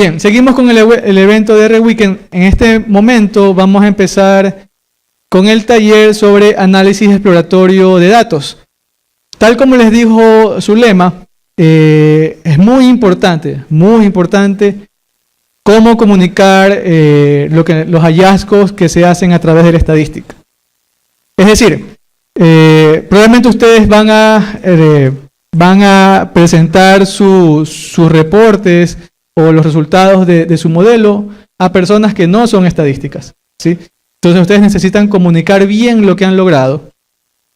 Bien, seguimos con el evento de R-Weekend. En este momento vamos a empezar con el taller sobre análisis exploratorio de datos. Tal como les dijo Zulema, es muy importante cómo comunicar los hallazgos que se hacen a través de la estadística. Es decir, probablemente ustedes van a presentar sus reportes o los resultados de su modelo a personas que no son estadísticas, ¿sí? Entonces ustedes necesitan comunicar bien lo que han logrado,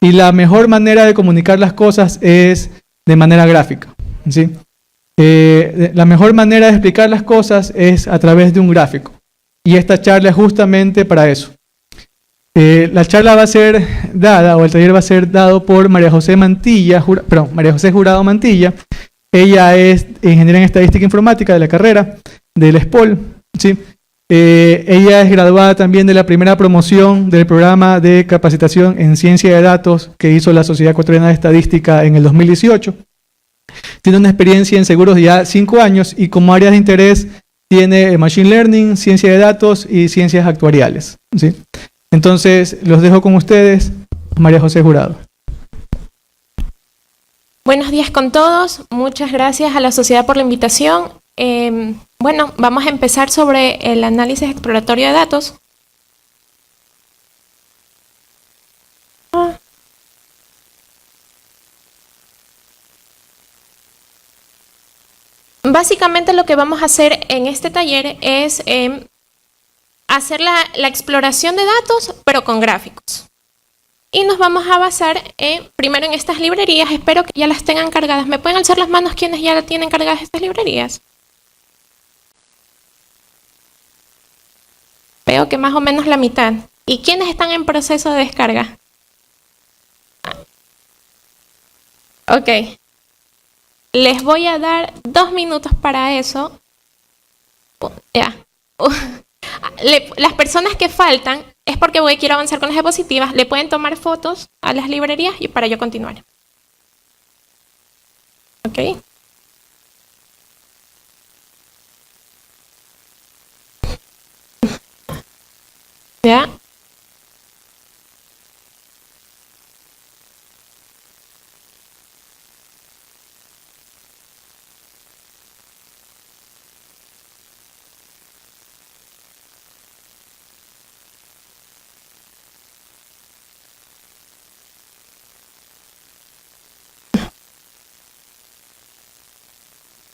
y la mejor manera de comunicar las cosas es de manera gráfica, ¿sí? La mejor manera de explicar las cosas es a través de un gráfico, y esta charla es justamente para eso. La charla va a ser dada, o el taller va a ser dado por María José Jurado Mantilla. Ella es ingeniera en estadística informática de la carrera del SPOL, ¿sí? Ella es graduada también de la primera promoción del programa de capacitación en ciencia de datos que hizo la Sociedad Ecuatoriana de Estadística en el 2018. Tiene una experiencia en seguros de ya 5 años y como áreas de interés tiene Machine Learning, ciencia de datos y ciencias actuariales, ¿sí? Entonces, los dejo con ustedes, María José Jurado. Buenos días con todos. Muchas gracias a la sociedad por la invitación. Bueno, vamos a empezar sobre el análisis exploratorio de datos. Básicamente lo que vamos a hacer en este taller es hacer la exploración de datos, pero con gráficos. Y nos vamos a basar primero en estas librerías. Espero que ya las tengan cargadas. ¿Me pueden alzar las manos quienes ya tienen cargadas estas librerías? Veo que más o menos la mitad. ¿Y quiénes están en proceso de descarga? Ok. Les voy a dar 2 minutos para eso. Ya. Las personas que faltan es porque quiero avanzar con las diapositivas. Le pueden tomar fotos a las librerías y para yo continuar. Ok. Ya.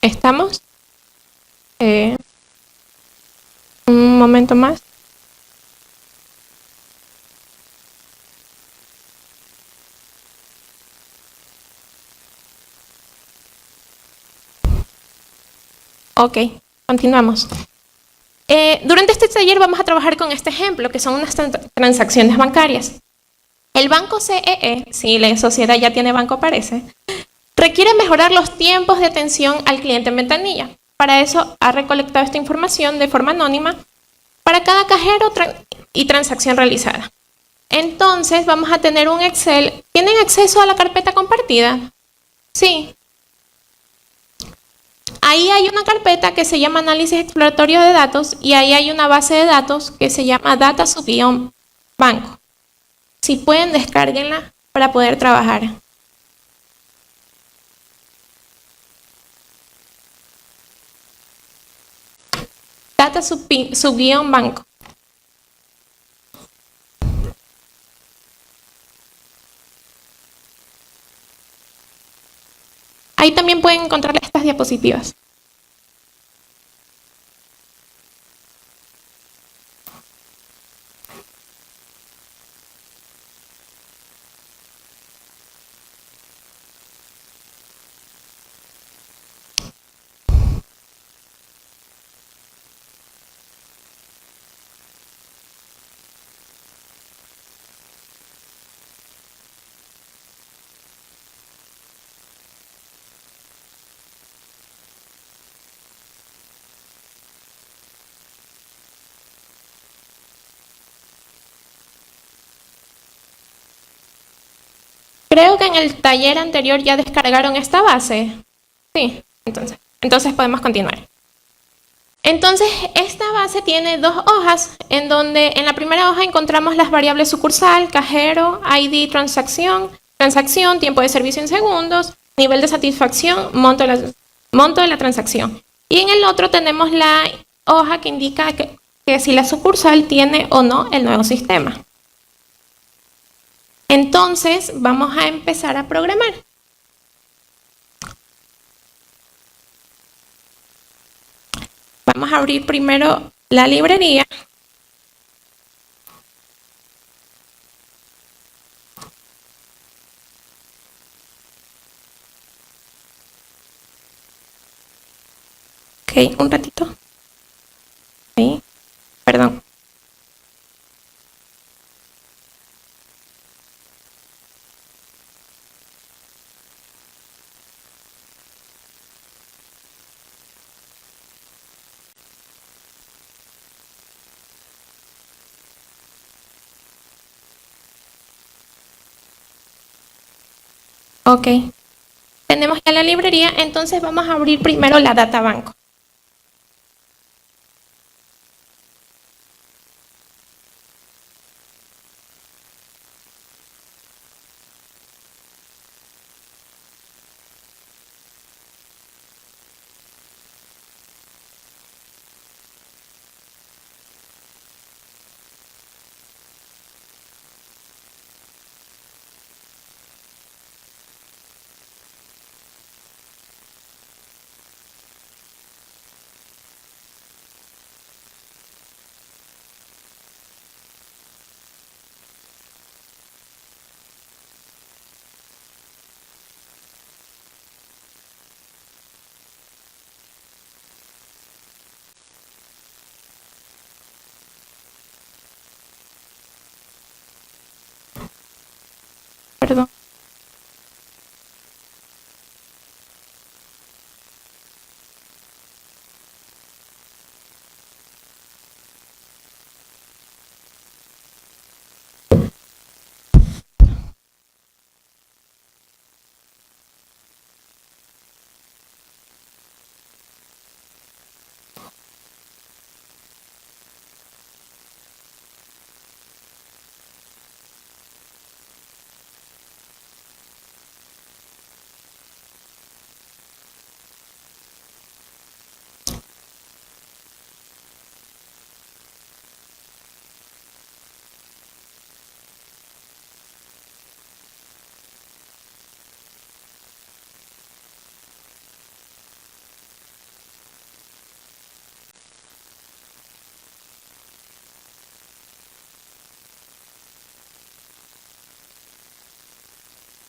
¿Estamos? Un momento más. Ok, continuamos. Durante este taller vamos a trabajar con este ejemplo, que son unas transacciones bancarias. El banco CEE, si la sociedad ya tiene banco parece, requiere mejorar los tiempos de atención al cliente en ventanilla. Para eso ha recolectado esta información de forma anónima para cada cajero y transacción realizada. Entonces vamos a tener un Excel. ¿Tienen acceso a la carpeta compartida? Sí. Ahí hay una carpeta que se llama análisis exploratorio de datos y ahí hay una base de datos que se llama data_banco. Si pueden, descárguenla para poder trabajar. Data_banco. Ahí también pueden encontrar estas diapositivas. Creo que en el taller anterior ya descargaron esta base. Sí, entonces podemos continuar. Entonces, esta base tiene dos hojas, en donde en la primera hoja encontramos las variables sucursal, cajero, ID, transacción, tiempo de servicio en segundos, nivel de satisfacción, monto de la transacción. Y en el otro tenemos la hoja que indica que si la sucursal tiene o no el nuevo sistema. Entonces, vamos a empezar a programar. Vamos a abrir primero la librería. Ok, un ratito. Ahí, perdón. Ok, tenemos ya la librería, entonces vamos a abrir primero la databank. Perdón.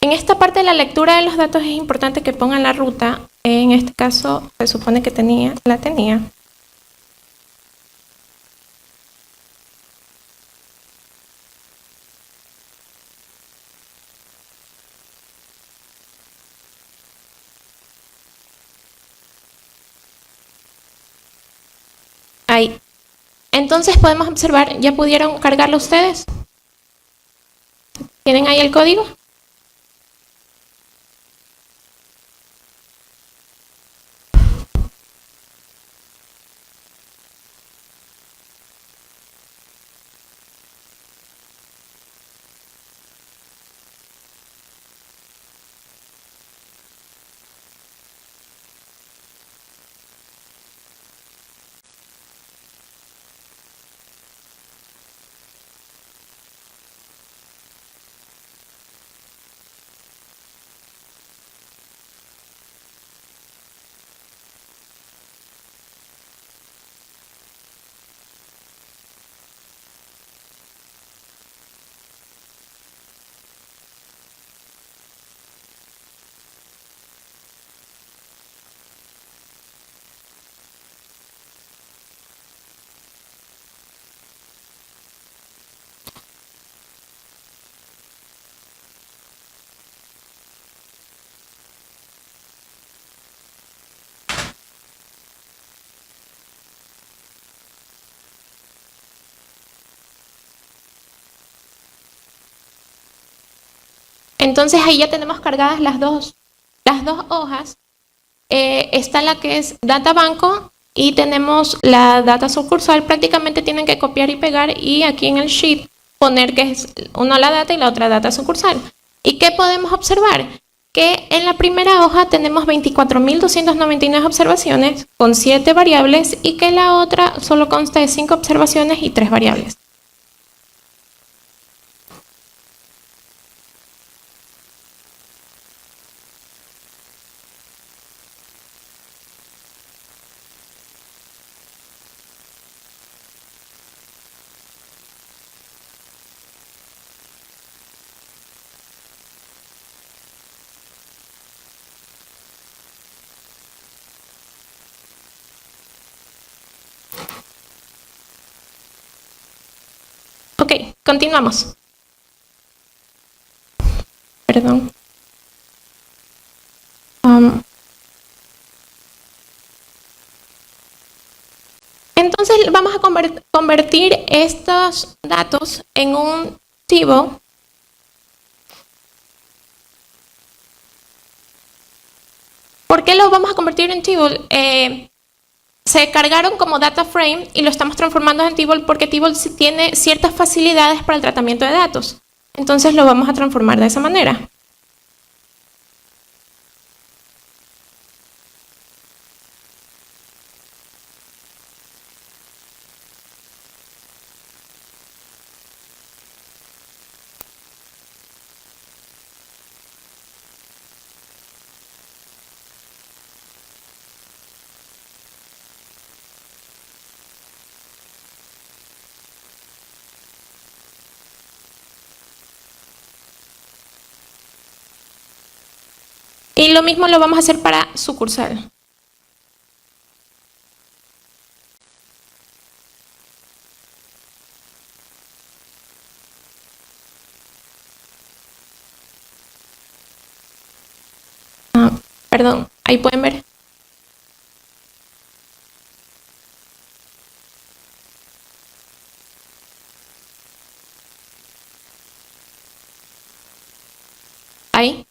En esta parte de la lectura de los datos es importante que pongan la ruta. En este caso se supone que la tenía. Ahí. Entonces podemos observar, ¿ya pudieron cargarlo ustedes? ¿Tienen ahí el código? Entonces ahí ya tenemos cargadas las dos hojas. Está la que es databanco y tenemos la data sucursal. Prácticamente tienen que copiar y pegar y aquí en el sheet poner que es una la data y la otra data sucursal. ¿Y qué podemos observar? Que en la primera hoja tenemos 24.299 observaciones con 7 variables y que la otra solo consta de 5 observaciones y 3 variables. Ok, continuamos. Perdón. Entonces vamos a convertir estos datos en un table. ¿Por qué lo vamos a convertir en table? Se cargaron como data frame y lo estamos transformando en table porque table tiene ciertas facilidades para el tratamiento de datos. Entonces lo vamos a transformar de esa manera. Y lo mismo lo vamos a hacer para sucursal. Perdón, ahí pueden ver. Ahí.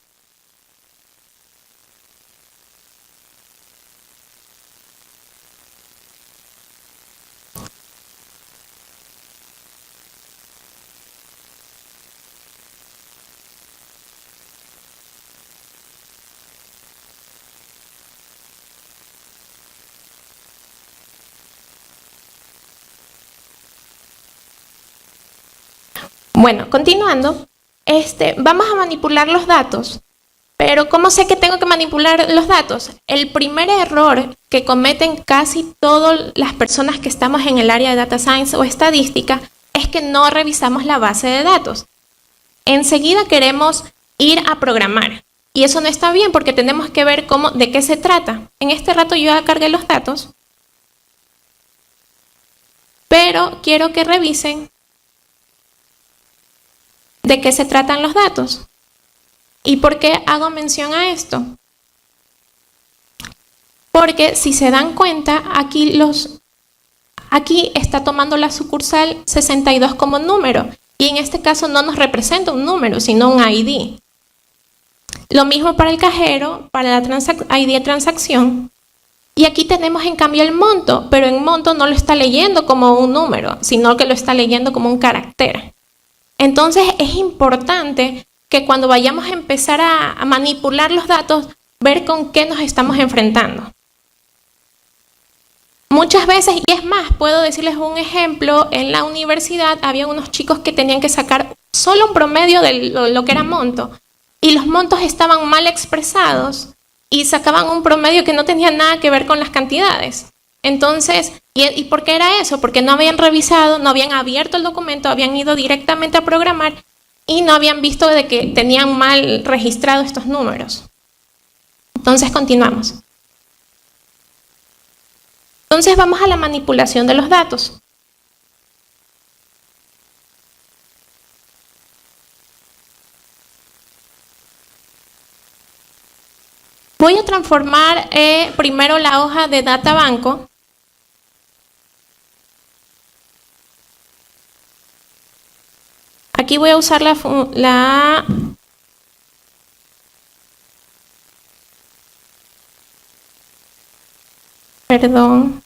Bueno, continuando, vamos a manipular los datos. Pero ¿cómo sé que tengo que manipular los datos? El primer error que cometen casi todas las personas que estamos en el área de Data Science o estadística es que no revisamos la base de datos. Enseguida queremos ir a programar. Y eso no está bien porque tenemos que ver de qué se trata. En este rato yo ya cargué los datos. Pero quiero que revisen de qué se tratan los datos. ¿Y por qué hago mención a esto? Porque si se dan cuenta, aquí está tomando la sucursal 62 como número. Y en este caso no nos representa un número, sino un ID. Lo mismo para el cajero, para la ID de transacción. Y aquí tenemos en cambio el monto, pero en monto no lo está leyendo como un número, sino que lo está leyendo como un carácter. Entonces es importante que cuando vayamos a empezar a manipular los datos, ver con qué nos estamos enfrentando. Muchas veces, y es más, puedo decirles un ejemplo, en la universidad había unos chicos que tenían que sacar solo un promedio de lo que era monto, y los montos estaban mal expresados, y sacaban un promedio que no tenía nada que ver con las cantidades. Entonces, ¿y por qué era eso? Porque no habían revisado, no habían abierto el documento, habían ido directamente a programar y no habían visto de que tenían mal registrados estos números. Entonces, continuamos. Entonces, vamos a la manipulación de los datos. Voy a transformar primero la hoja de data banco. Aquí voy a usar perdón.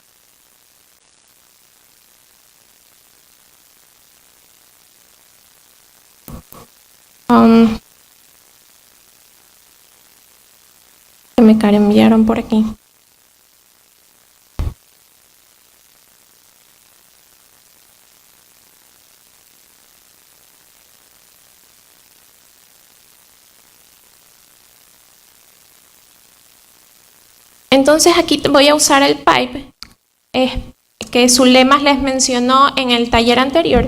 me cambiaron por aquí. Entonces aquí voy a usar el pipe, que Zulema les mencionó en el taller anterior.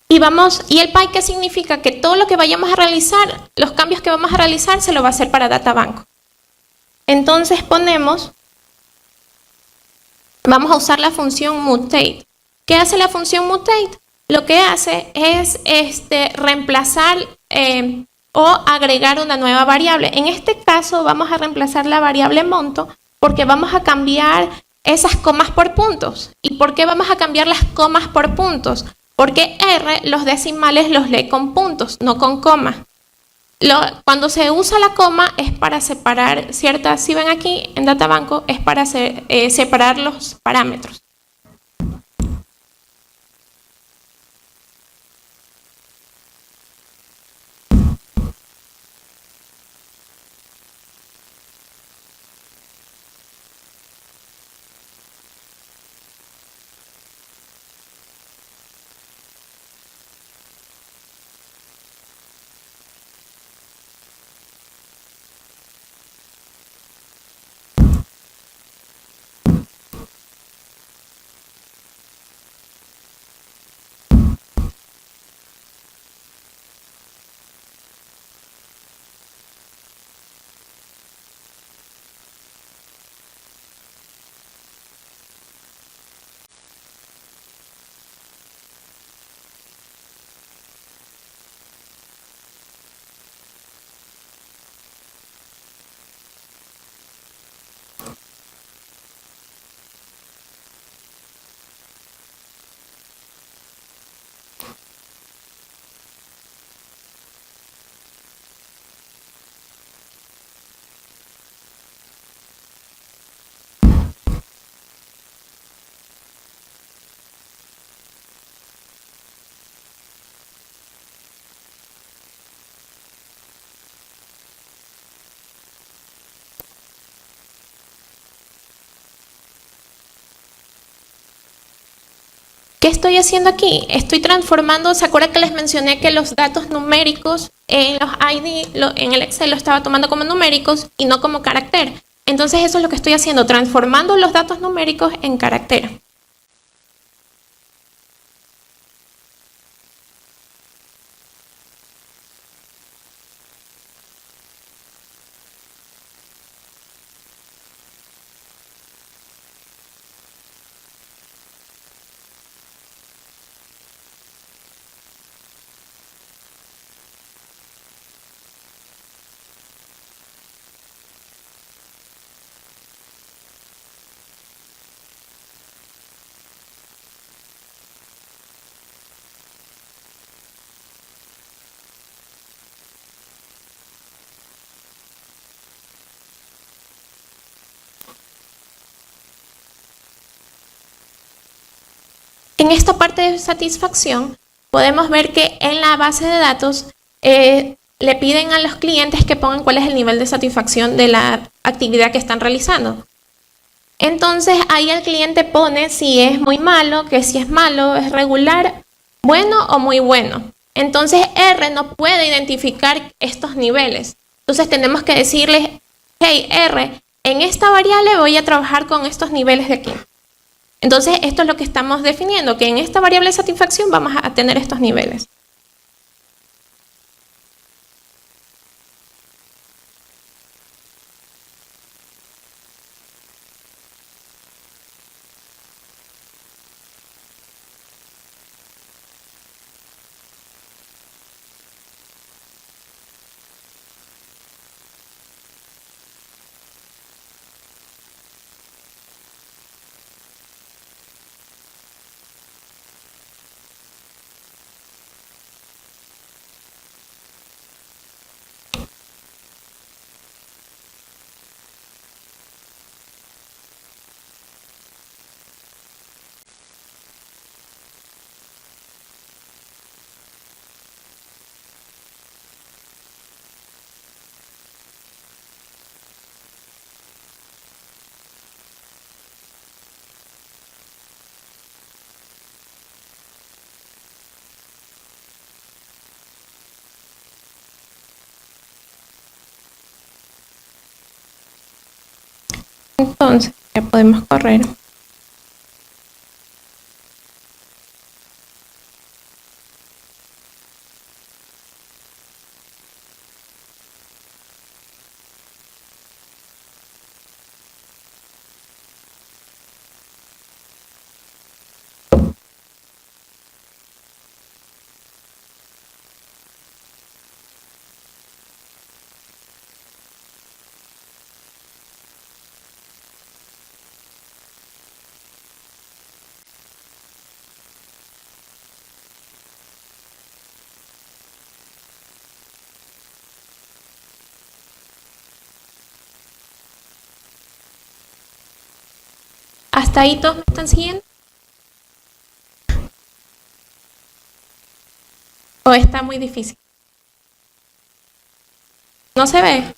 Y el pipe, ¿qué significa? Que todo lo que vayamos a realizar, los cambios que vamos a realizar, se lo va a hacer para DataBank. Entonces vamos a usar la función mutate. ¿Qué hace la función mutate? Lo que hace es reemplazar o agregar una nueva variable. En este caso vamos a reemplazar la variable monto porque vamos a cambiar esas comas por puntos. ¿Y por qué vamos a cambiar las comas por puntos? Porque R, los decimales los lee con puntos, no con comas. Cuando se usa la coma es para separar ciertas, si ven aquí en DataBank, es para separar los parámetros. ¿Qué estoy haciendo aquí? Estoy transformando, ¿se acuerdan que les mencioné que los datos numéricos en los ID, en el Excel lo estaba tomando como numéricos y no como carácter? Entonces eso es lo que estoy haciendo, transformando los datos numéricos en carácter. En esta parte de satisfacción podemos ver que en la base de datos le piden a los clientes que pongan cuál es el nivel de satisfacción de la actividad que están realizando. Entonces ahí el cliente pone si es muy malo, que si es malo, es regular, bueno o muy bueno. Entonces R no puede identificar estos niveles. Entonces tenemos que decirle, hey R, en esta variable voy a trabajar con estos niveles de aquí. Entonces esto es lo que estamos definiendo, que en esta variable de satisfacción vamos a tener estos niveles. Entonces, ya podemos correr. ¿Hasta ahí todos me están siguiendo? ¿O está muy difícil? ¿No se ve?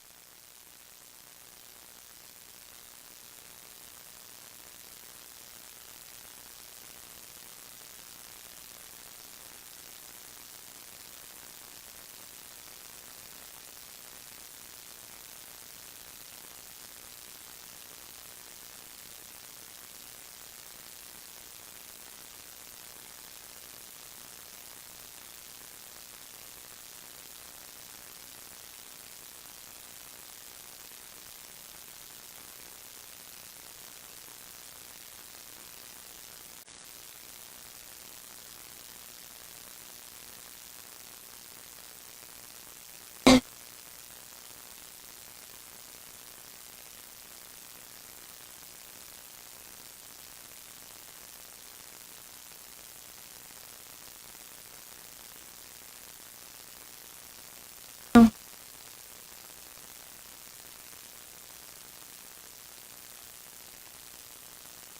No.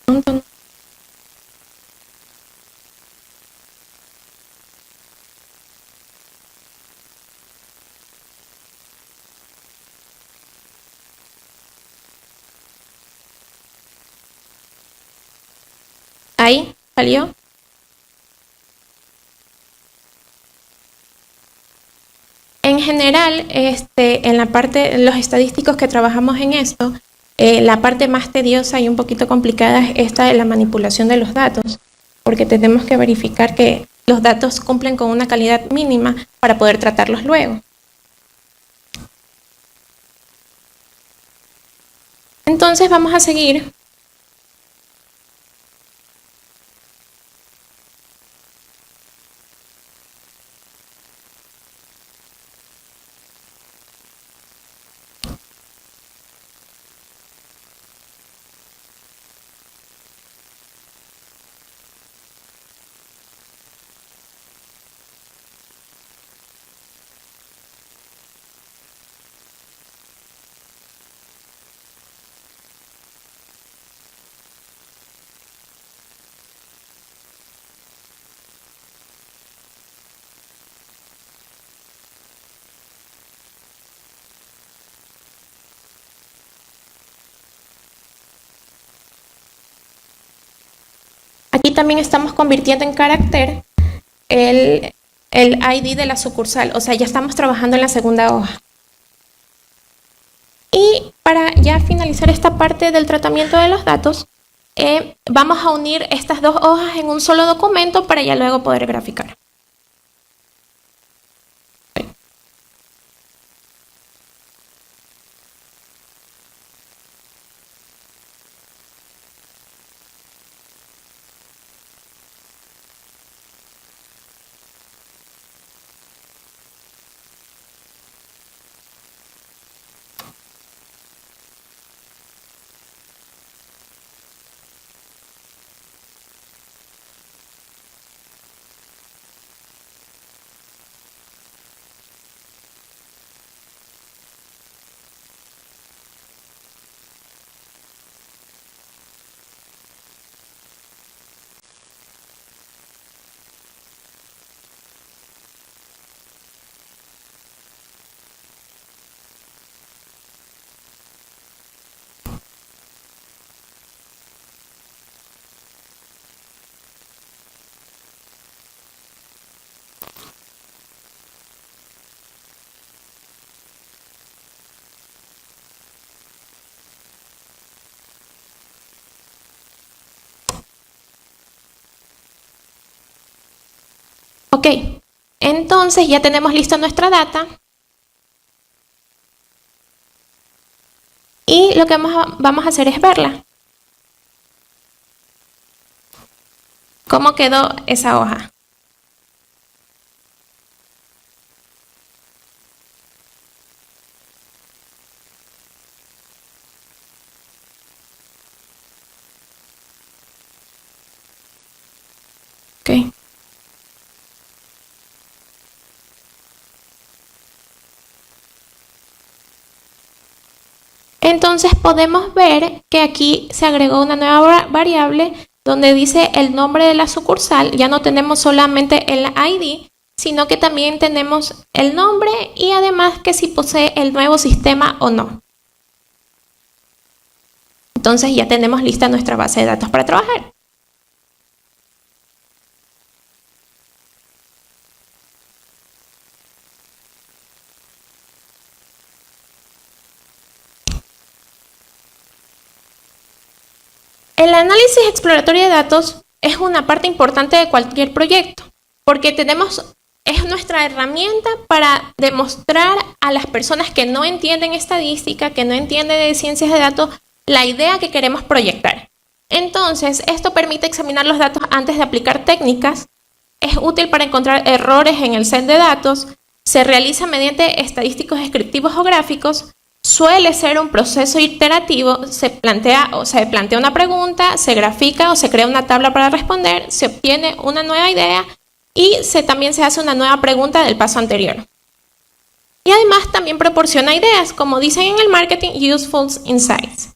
No. Ahí, ¿salió? En general, en la parte, los estadísticos que trabajamos en esto, la parte más tediosa y un poquito complicada es esta de la manipulación de los datos, porque tenemos que verificar que los datos cumplen con una calidad mínima para poder tratarlos luego. Entonces vamos a seguir. Aquí también estamos convirtiendo en carácter el ID de la sucursal, o sea, ya estamos trabajando en la segunda hoja. Y para ya finalizar esta parte del tratamiento de los datos, vamos a unir estas dos hojas en un solo documento para ya luego poder graficar. Ok, entonces ya tenemos lista nuestra data. Y lo que vamos a hacer es verla. ¿Cómo quedó esa hoja? Ok. Entonces podemos ver que aquí se agregó una nueva variable donde dice el nombre de la sucursal. Ya no tenemos solamente el ID, sino que también tenemos el nombre y además que si posee el nuevo sistema o no. Entonces ya tenemos lista nuestra base de datos para trabajar. El análisis exploratorio de datos es una parte importante de cualquier proyecto, porque es nuestra herramienta para demostrar a las personas que no entienden estadística, que no entienden de ciencias de datos, la idea que queremos proyectar. Entonces, esto permite examinar los datos antes de aplicar técnicas, es útil para encontrar errores en el set de datos, se realiza mediante estadísticos descriptivos o gráficos, suele ser un proceso iterativo, se plantea una pregunta, se grafica o se crea una tabla para responder, se obtiene una nueva idea y también se hace una nueva pregunta del paso anterior. Y además también proporciona ideas, como dicen en el marketing, useful insights.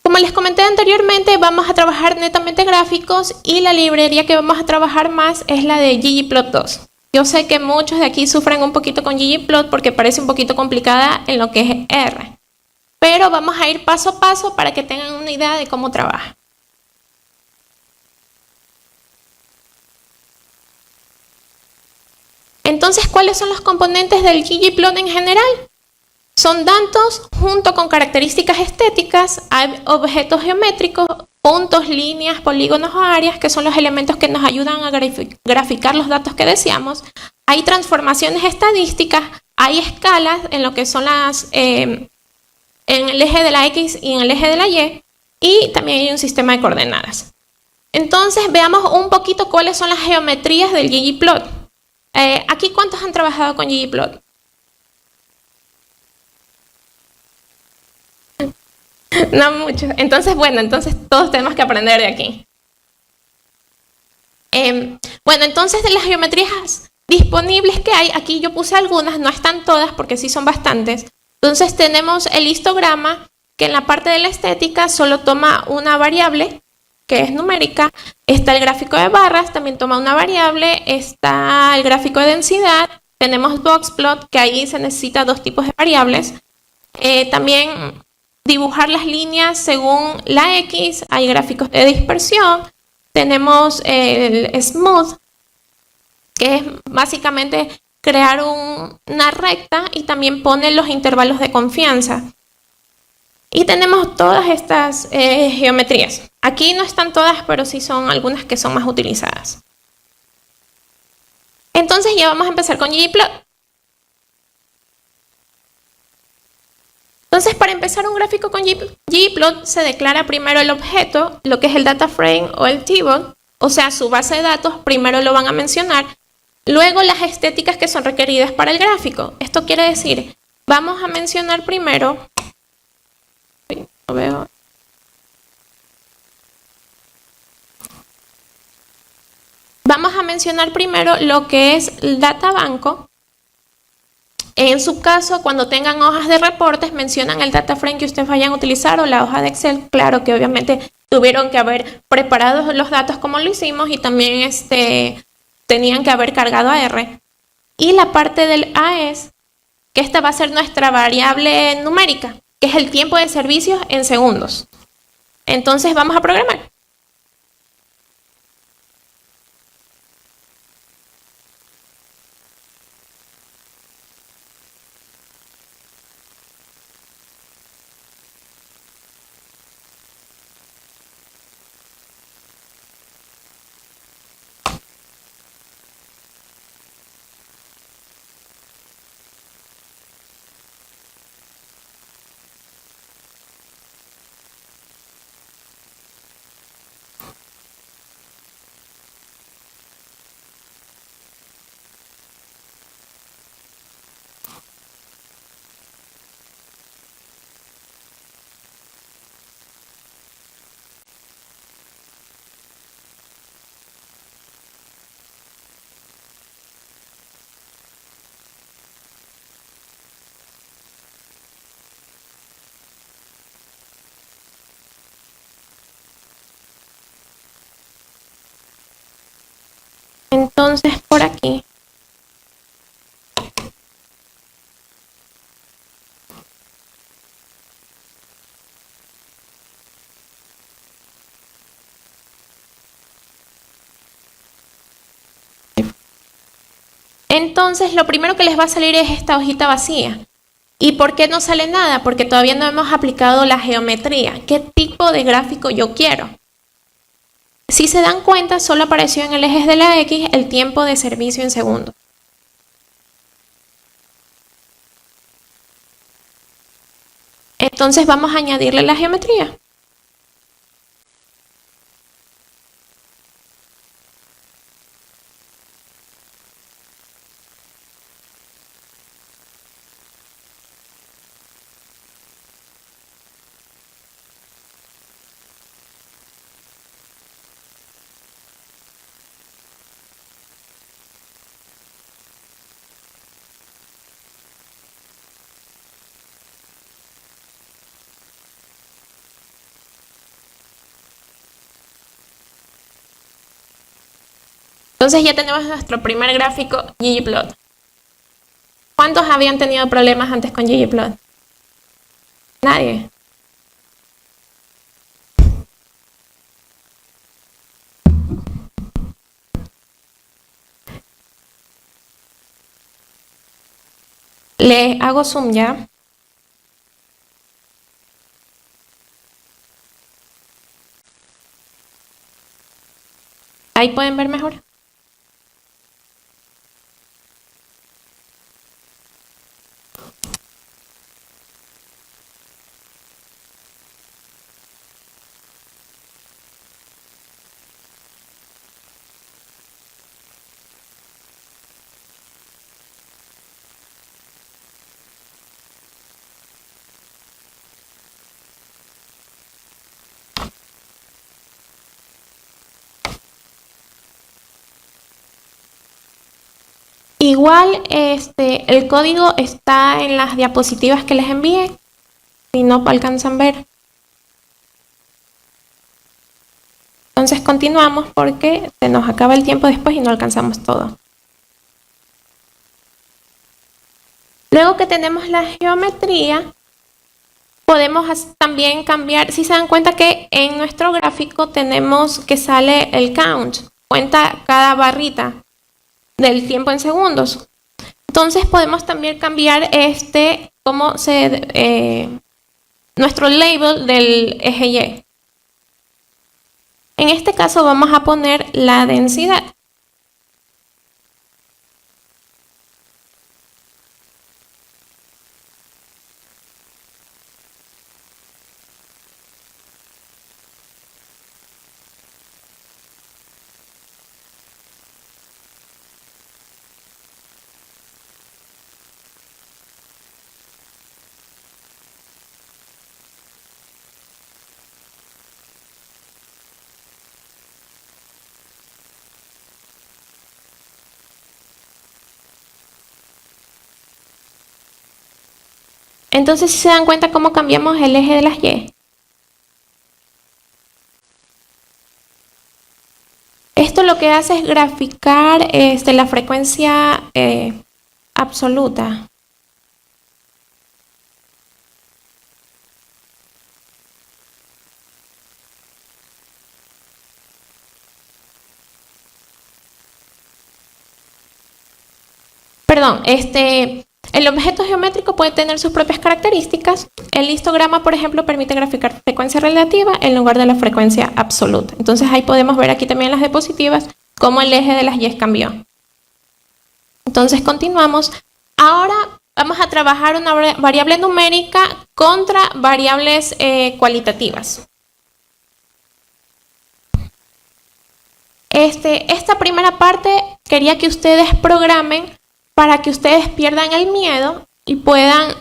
Como les comenté anteriormente, vamos a trabajar netamente gráficos y la librería que vamos a trabajar más es la de ggplot2. Yo sé que muchos de aquí sufren un poquito con ggplot porque parece un poquito complicada en lo que es R. Pero vamos a ir paso a paso para que tengan una idea de cómo trabaja. Entonces, ¿cuáles son los componentes del ggplot en general? Son datos junto con características estéticas, hay objetos geométricos, puntos, líneas, polígonos o áreas, que son los elementos que nos ayudan a graficar los datos que deseamos. Hay transformaciones estadísticas, hay escalas en lo que son en el eje de la X y en el eje de la y también hay un sistema de coordenadas. Entonces, veamos un poquito cuáles son las geometrías del ggplot. Aquí, ¿cuántos han trabajado con ggplot? No mucho. Entonces, bueno, todos tenemos que aprender de aquí. Bueno, entonces de las geometrías disponibles que hay, aquí yo puse algunas, no están todas porque sí son bastantes. Entonces tenemos el histograma, que en la parte de la estética solo toma una variable, que es numérica. Está el gráfico de barras, también toma una variable. Está el gráfico de densidad. Tenemos boxplot, que ahí se necesita dos tipos de variables. También dibujar las líneas según la X, hay gráficos de dispersión, tenemos el smooth, que es básicamente crear una recta y también pone los intervalos de confianza. Y tenemos todas estas geometrías. Aquí no están todas, pero sí son algunas que son más utilizadas. Entonces ya vamos a empezar con ggplot. Entonces, para empezar un gráfico con ggplot se declara primero el objeto, lo que es el data frame o el table, o sea, su base de datos, primero lo van a mencionar. Luego las estéticas que son requeridas para el gráfico. Esto quiere decir, vamos a mencionar primero, lo que es el data banco. En su caso, cuando tengan hojas de reportes, mencionan el data frame que ustedes vayan a utilizar o la hoja de Excel. Claro que obviamente tuvieron que haber preparado los datos como lo hicimos y también tenían que haber cargado a R. Y la parte del AES, que esta va a ser nuestra variable numérica, que es el tiempo de servicios en segundos. Entonces vamos a programar. Entonces, por aquí. Entonces, lo primero que les va a salir es esta hojita vacía. ¿Y por qué no sale nada? Porque todavía no hemos aplicado la geometría. ¿Qué tipo de gráfico yo quiero? Si se dan cuenta, solo apareció en el eje de la X el tiempo de servicio en segundos. Entonces vamos a añadirle la geometría. Entonces ya tenemos nuestro primer gráfico ggplot. ¿Cuántos habían tenido problemas antes con ggplot? Nadie. Le hago zoom ya. Ahí pueden ver mejor. Igual el código está en las diapositivas que les envié, si no alcanzan a ver. Entonces continuamos porque se nos acaba el tiempo después y no alcanzamos todo. Luego que tenemos la geometría, podemos también cambiar. Si se dan cuenta que en nuestro gráfico tenemos que sale el count, cuenta cada barrita del tiempo en segundos. Entonces podemos también cambiar nuestro label del eje Y. En este caso vamos a poner la densidad. Entonces, si se dan cuenta cómo cambiamos el eje de las Y. Esto lo que hace es graficar la frecuencia absoluta. Perdón, el objeto geométrico puede tener sus propias características. El histograma, por ejemplo, permite graficar frecuencia relativa en lugar de la frecuencia absoluta. Entonces ahí podemos ver aquí también las diapositivas cómo el eje de las Y cambió. Entonces continuamos. Ahora vamos a trabajar una variable numérica contra variables cualitativas. Esta primera parte quería que ustedes programen para que ustedes pierdan el miedo y puedan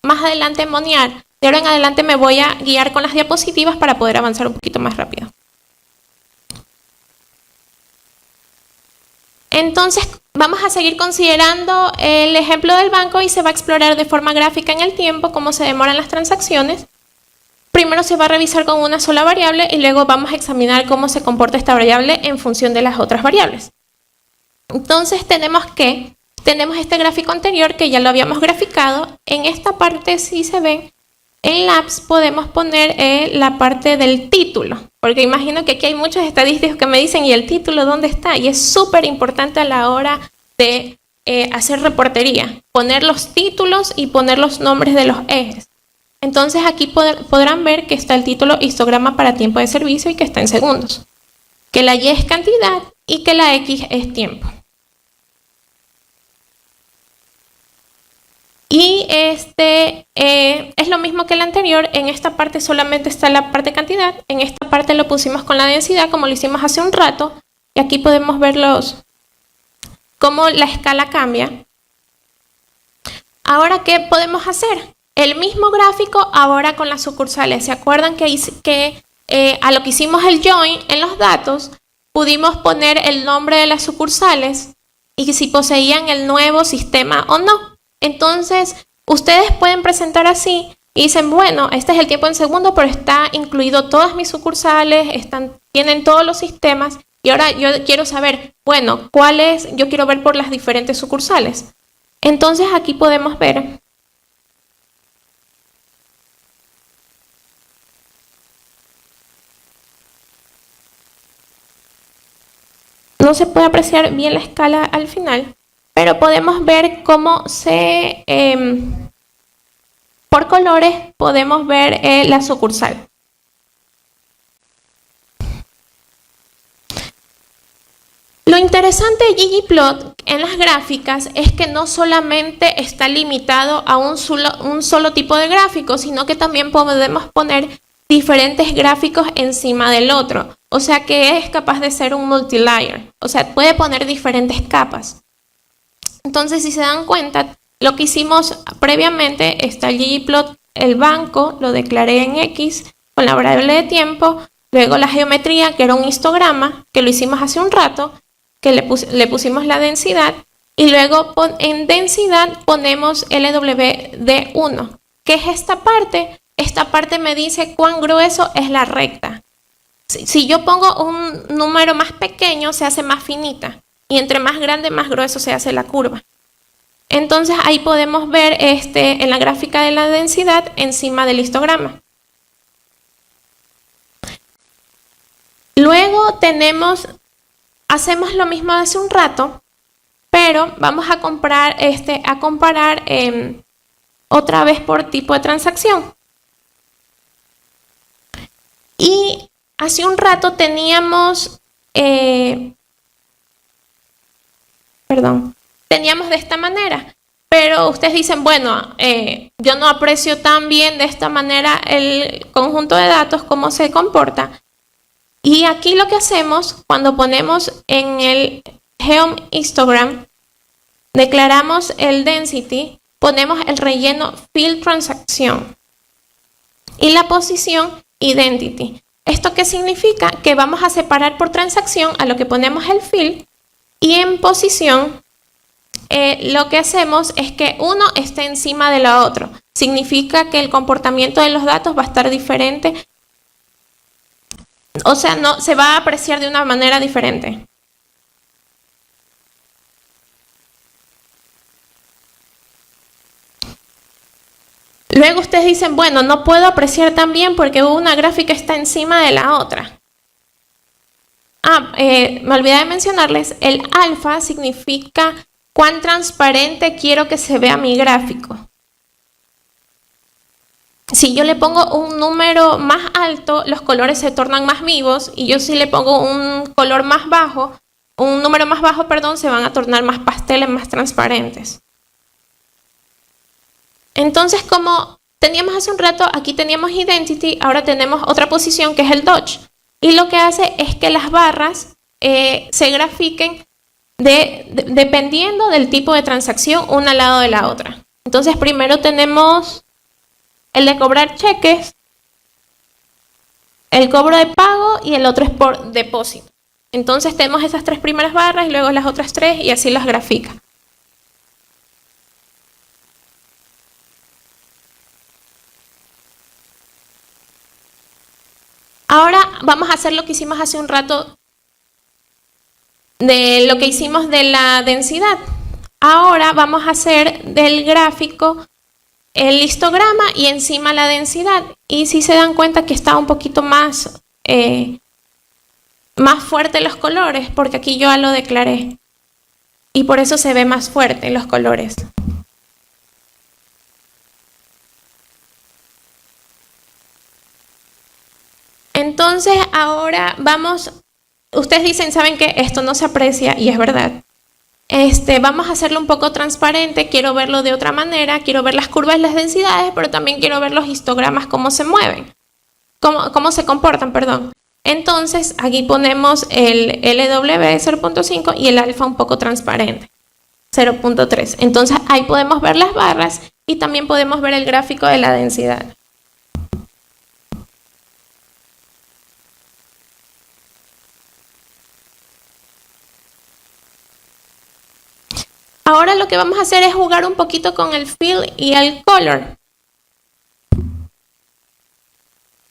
más adelante monear. De ahora en adelante me voy a guiar con las diapositivas para poder avanzar un poquito más rápido. Entonces vamos a seguir considerando el ejemplo del banco y se va a explorar de forma gráfica en el tiempo cómo se demoran las transacciones. Primero se va a revisar con una sola variable y luego vamos a examinar cómo se comporta esta variable en función de las otras variables. Entonces tenemos este gráfico anterior que ya lo habíamos graficado. En esta parte, si se ven, en Labs podemos poner la parte del título, porque imagino que aquí hay muchos estadísticos que me dicen, ¿y el título dónde está? Y es súper importante a la hora de hacer reportería, poner los títulos y poner los nombres de los ejes. Entonces aquí podrán ver que está el título histograma para tiempo de servicio y que está en segundos, que la Y es cantidad y que la X es tiempo. Y es lo mismo que el anterior. En esta parte solamente está la parte cantidad. En esta parte lo pusimos con la densidad, como lo hicimos hace un rato. Y aquí podemos ver cómo la escala cambia. Ahora, ¿qué podemos hacer? El mismo gráfico ahora con las sucursales. ¿Se acuerdan que a lo que hicimos el join en los datos, pudimos poner el nombre de las sucursales y que si poseían el nuevo sistema o no? Entonces, ustedes pueden presentar así y dicen, bueno, este es el tiempo en segundo, pero está incluido todas mis sucursales, tienen todos los sistemas. Y ahora yo quiero saber, bueno, yo quiero ver por las diferentes sucursales. Entonces, aquí podemos ver no se puede apreciar bien la escala al final, pero podemos ver cómo por colores podemos ver la sucursal. Lo interesante de ggplot en las gráficas es que no solamente está limitado a un solo tipo de gráfico, sino que también podemos poner diferentes gráficos encima del otro. O sea que es capaz de ser un multilayer. O sea, puede poner diferentes capas. Entonces, si se dan cuenta, lo que hicimos previamente está el ggplot, el banco, lo declaré en X con la variable de tiempo, luego la geometría, que era un histograma, que lo hicimos hace un rato, que le pusimos la densidad, y luego en densidad ponemos LWD1. ¿Qué es esta parte? Esta parte me dice cuán grueso es la recta. Si yo pongo un número más pequeño, se hace más finita. Y entre más grande, más grueso se hace la curva. Entonces ahí podemos ver en la gráfica de la densidad encima del histograma. Luego hacemos lo mismo de hace un rato, pero vamos a comparar otra vez por tipo de transacción. Y hace un rato teníamos de esta manera, pero ustedes dicen, bueno, yo no aprecio tan bien de esta manera el conjunto de datos, cómo se comporta. Y aquí lo que hacemos, cuando ponemos en el geom histogram, declaramos el density, ponemos el relleno field transacción y la posición identity. ¿Esto qué significa? Que vamos a separar por transacción a lo que ponemos el field, y en posición lo que hacemos es que uno esté encima de la otra. Significa que el comportamiento de los datos va a estar diferente. O sea, no se va a apreciar de una manera diferente. Luego ustedes dicen, bueno, no puedo apreciar tan bien porque una gráfica está encima de la otra. Me olvidé de mencionarles, el alfa significa cuán transparente quiero que se vea mi gráfico. Si yo le pongo un número más alto, los colores se tornan más vivos, y yo si le pongo un color más bajo, un número más bajo, se van a tornar más pasteles, más transparentes. Entonces, como teníamos hace un rato, aquí teníamos identity, ahora tenemos otra posición que es el dodge. Y lo que hace es que las barras se grafiquen dependiendo del tipo de transacción una al lado de la otra. Entonces, primero tenemos el de cobrar cheques, el cobro de pago y el otro es por depósito. Entonces tenemos esas tres primeras barras y luego las otras tres y así las grafica. Ahora vamos a hacer lo que hicimos hace un rato de lo que hicimos de la densidad. Ahora vamos a hacer del gráfico el histograma y encima la densidad. Y si se dan cuenta que está un poquito más fuerte los colores, porque aquí yo ya lo declaré. Y por eso se ve más fuerte los colores. Entonces ahora vamos, ustedes dicen, saben que esto no se aprecia y es verdad. Vamos a hacerlo un poco transparente, quiero verlo de otra manera, quiero ver las curvas y las densidades, pero también quiero ver los histogramas, cómo se mueven, cómo se comportan, perdón. Entonces aquí ponemos el LW 0.5 y el alfa un poco transparente, 0.3. Entonces ahí podemos ver las barras y también podemos ver el gráfico de la densidad. Ahora lo que vamos a hacer es jugar un poquito con el fill y el color.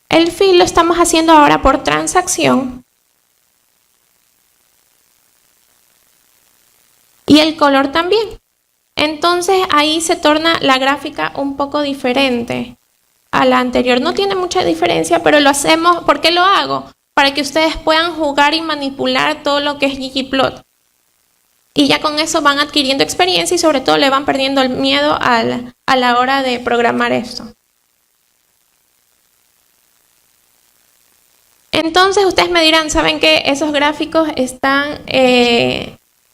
El fill lo estamos haciendo ahora por transacción. Y el color también. Entonces ahí se torna la gráfica un poco diferente a la anterior. No tiene mucha diferencia, pero lo hacemos. ¿Por qué lo hago? Para que ustedes puedan jugar y manipular todo lo que es ggplot. Y ya con eso van adquiriendo experiencia y sobre todo le van perdiendo el miedo a la hora de programar esto. Entonces ustedes me dirán, ¿saben qué? Esos gráficos están,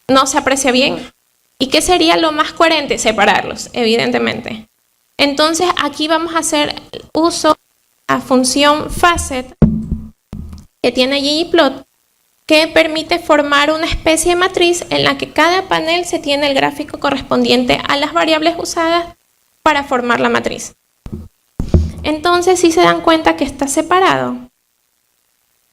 no se aprecia bien. ¿Y qué sería lo más coherente? Separarlos, evidentemente. Entonces aquí vamos a hacer uso de la función facet que tiene ggplot, que permite formar una especie de matriz en la que cada panel se tiene el gráfico correspondiente a las variables usadas para formar la matriz. Entonces, si se dan cuenta que está separado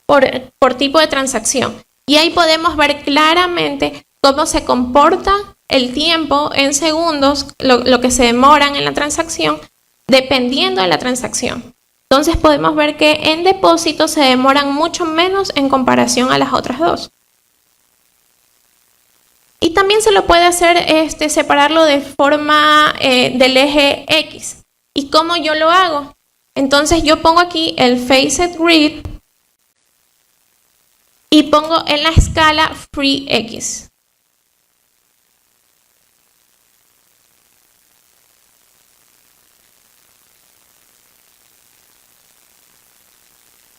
por tipo de transacción. Y ahí podemos ver claramente cómo se comporta el tiempo en segundos, lo que se demoran en la transacción, dependiendo de la transacción. Entonces podemos ver que en depósito se demoran mucho menos en comparación a las otras dos. Y también se lo puede hacer separarlo de forma del eje X. ¿Y cómo yo lo hago? Entonces yo pongo aquí el Facet Grid y pongo en la escala Free X.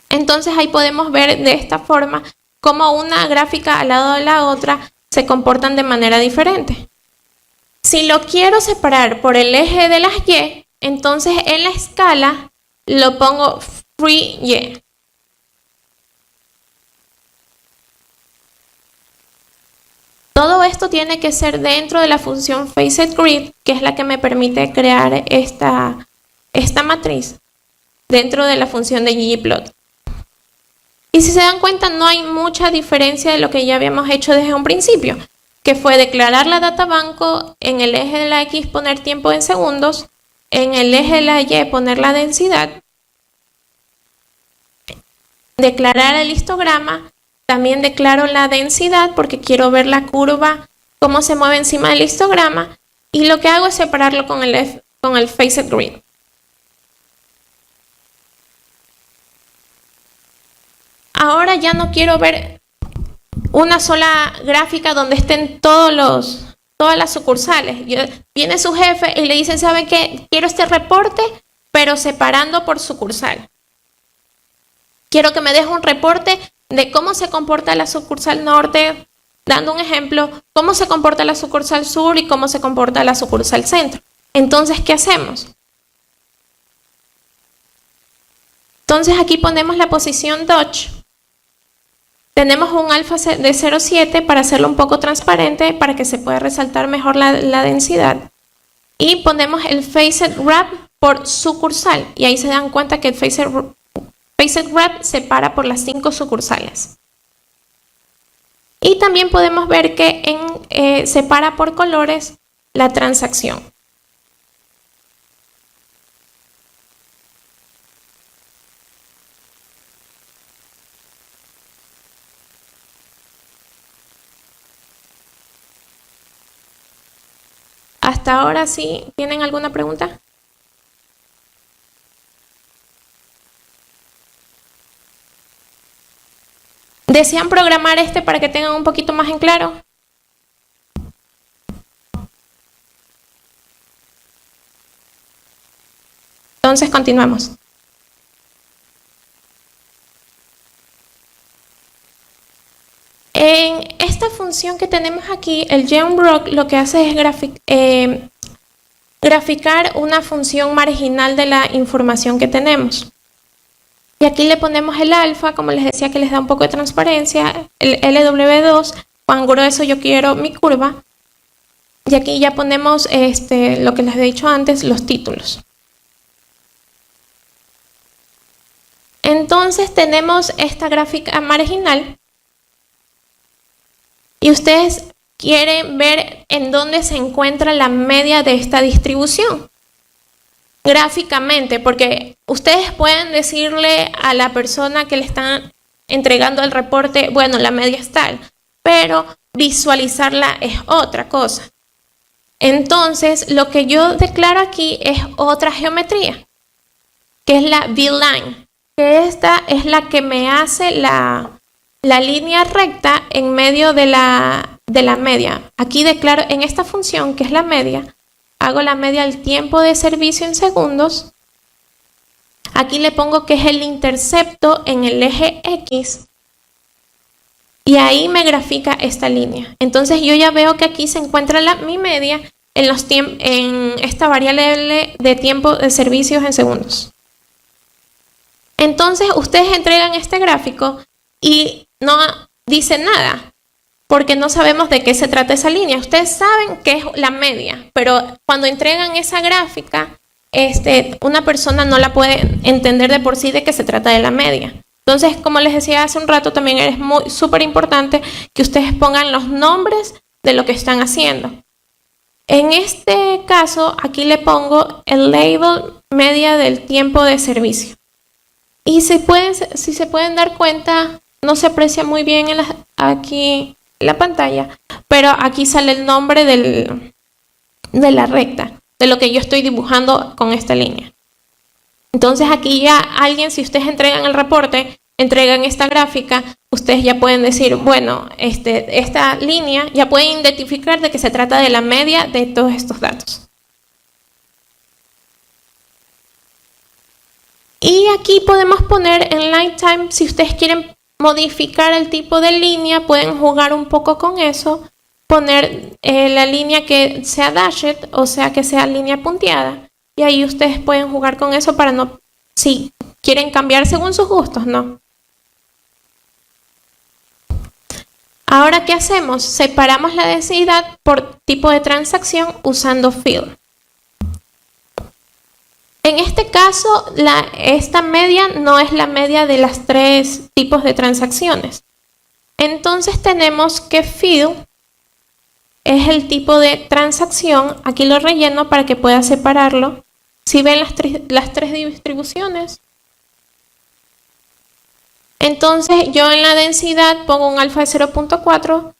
Entonces ahí podemos ver de esta forma cómo una gráfica al lado de la otra se comportan de manera diferente. Si lo quiero separar por el eje de las Y, entonces en la escala lo pongo Free Y. Todo esto tiene que ser dentro de la función FacetGrid, que es la que me permite crear esta matriz dentro de la función de ggplot. Y si se dan cuenta, no hay mucha diferencia de lo que ya habíamos hecho desde un principio, que fue declarar la data banco, en el eje de la X poner tiempo en segundos, en el eje de la Y poner la densidad, declarar el histograma, también declaro la densidad porque quiero ver la curva, cómo se mueve encima del histograma, y lo que hago es separarlo con el Facet Grid. Ahora ya no quiero ver una sola gráfica donde estén todas las sucursales. Viene su jefe y le dice, ¿saben qué? Quiero este reporte, pero separando por sucursal. Quiero que me deje un reporte de cómo se comporta la sucursal norte, dando un ejemplo, cómo se comporta la sucursal sur y cómo se comporta la sucursal centro. Entonces, ¿qué hacemos? Entonces aquí ponemos la posición Dodge. Tenemos un alfa de 0,7 para hacerlo un poco transparente, para que se pueda resaltar mejor la densidad. Y ponemos el Facet Wrap por sucursal. Y ahí se dan cuenta que el Facet Wrap separa por las 5 sucursales. Y también podemos ver que separa por colores la transacción. Hasta ahora sí, ¿tienen alguna pregunta? ¿Desean programar este para que tengan un poquito más en claro? Entonces continuamos. En esta función que tenemos aquí, el GeoBlock lo que hace es graficar una función marginal de la información que tenemos. Y aquí le ponemos el alfa, como les decía, que les da un poco de transparencia, el LW2, cuán grueso yo quiero mi curva. Y aquí ya ponemos lo que les he dicho antes, los títulos. Entonces tenemos esta gráfica marginal. Y ustedes quieren ver en dónde se encuentra la media de esta distribución. Gráficamente, porque ustedes pueden decirle a la persona que le están entregando el reporte, bueno, la media es tal, pero visualizarla es otra cosa. Entonces, lo que yo declaro aquí es otra geometría, que es la V-line, que esta es la que me hace la línea recta en medio de la media. Aquí declaro en esta función, que es la media, hago la media del tiempo de servicio en segundos. Aquí le pongo que es el intercepto en el eje X. Y ahí me grafica esta línea. Entonces yo ya veo que aquí se encuentra mi media en esta variable de tiempo de servicios en segundos. Entonces ustedes entregan este gráfico y no dicen nada, porque no sabemos de qué se trata esa línea. Ustedes saben que es la media, pero cuando entregan esa gráfica, una persona no la puede entender de por sí de qué se trata de la media. Entonces, como les decía hace un rato, también es súper importante que ustedes pongan los nombres de lo que están haciendo. En este caso, aquí le pongo el label media del tiempo de servicio. Y si se pueden dar cuenta, no se aprecia muy bien aquí en la pantalla, pero aquí sale el nombre de la recta, de lo que yo estoy dibujando con esta línea. Entonces aquí ya si ustedes entregan el reporte, entregan esta gráfica, ustedes ya pueden decir, bueno, esta línea ya pueden identificar de que se trata de la media de todos estos datos. Y aquí podemos poner en lifetime, si ustedes quieren modificar el tipo de línea, pueden jugar un poco con eso, poner la línea que sea dashed, o sea que sea línea punteada, y ahí ustedes pueden jugar con eso para si quieren cambiar según sus gustos, ¿no? Ahora, ¿qué hacemos? Separamos la densidad por tipo de transacción usando fill. En este caso, esta media no es la media de las tres tipos de transacciones. Entonces tenemos que fill es el tipo de transacción. Aquí lo relleno para que pueda separarlo. Si ven las tres distribuciones. Entonces yo en la densidad pongo un alfa de 0.4,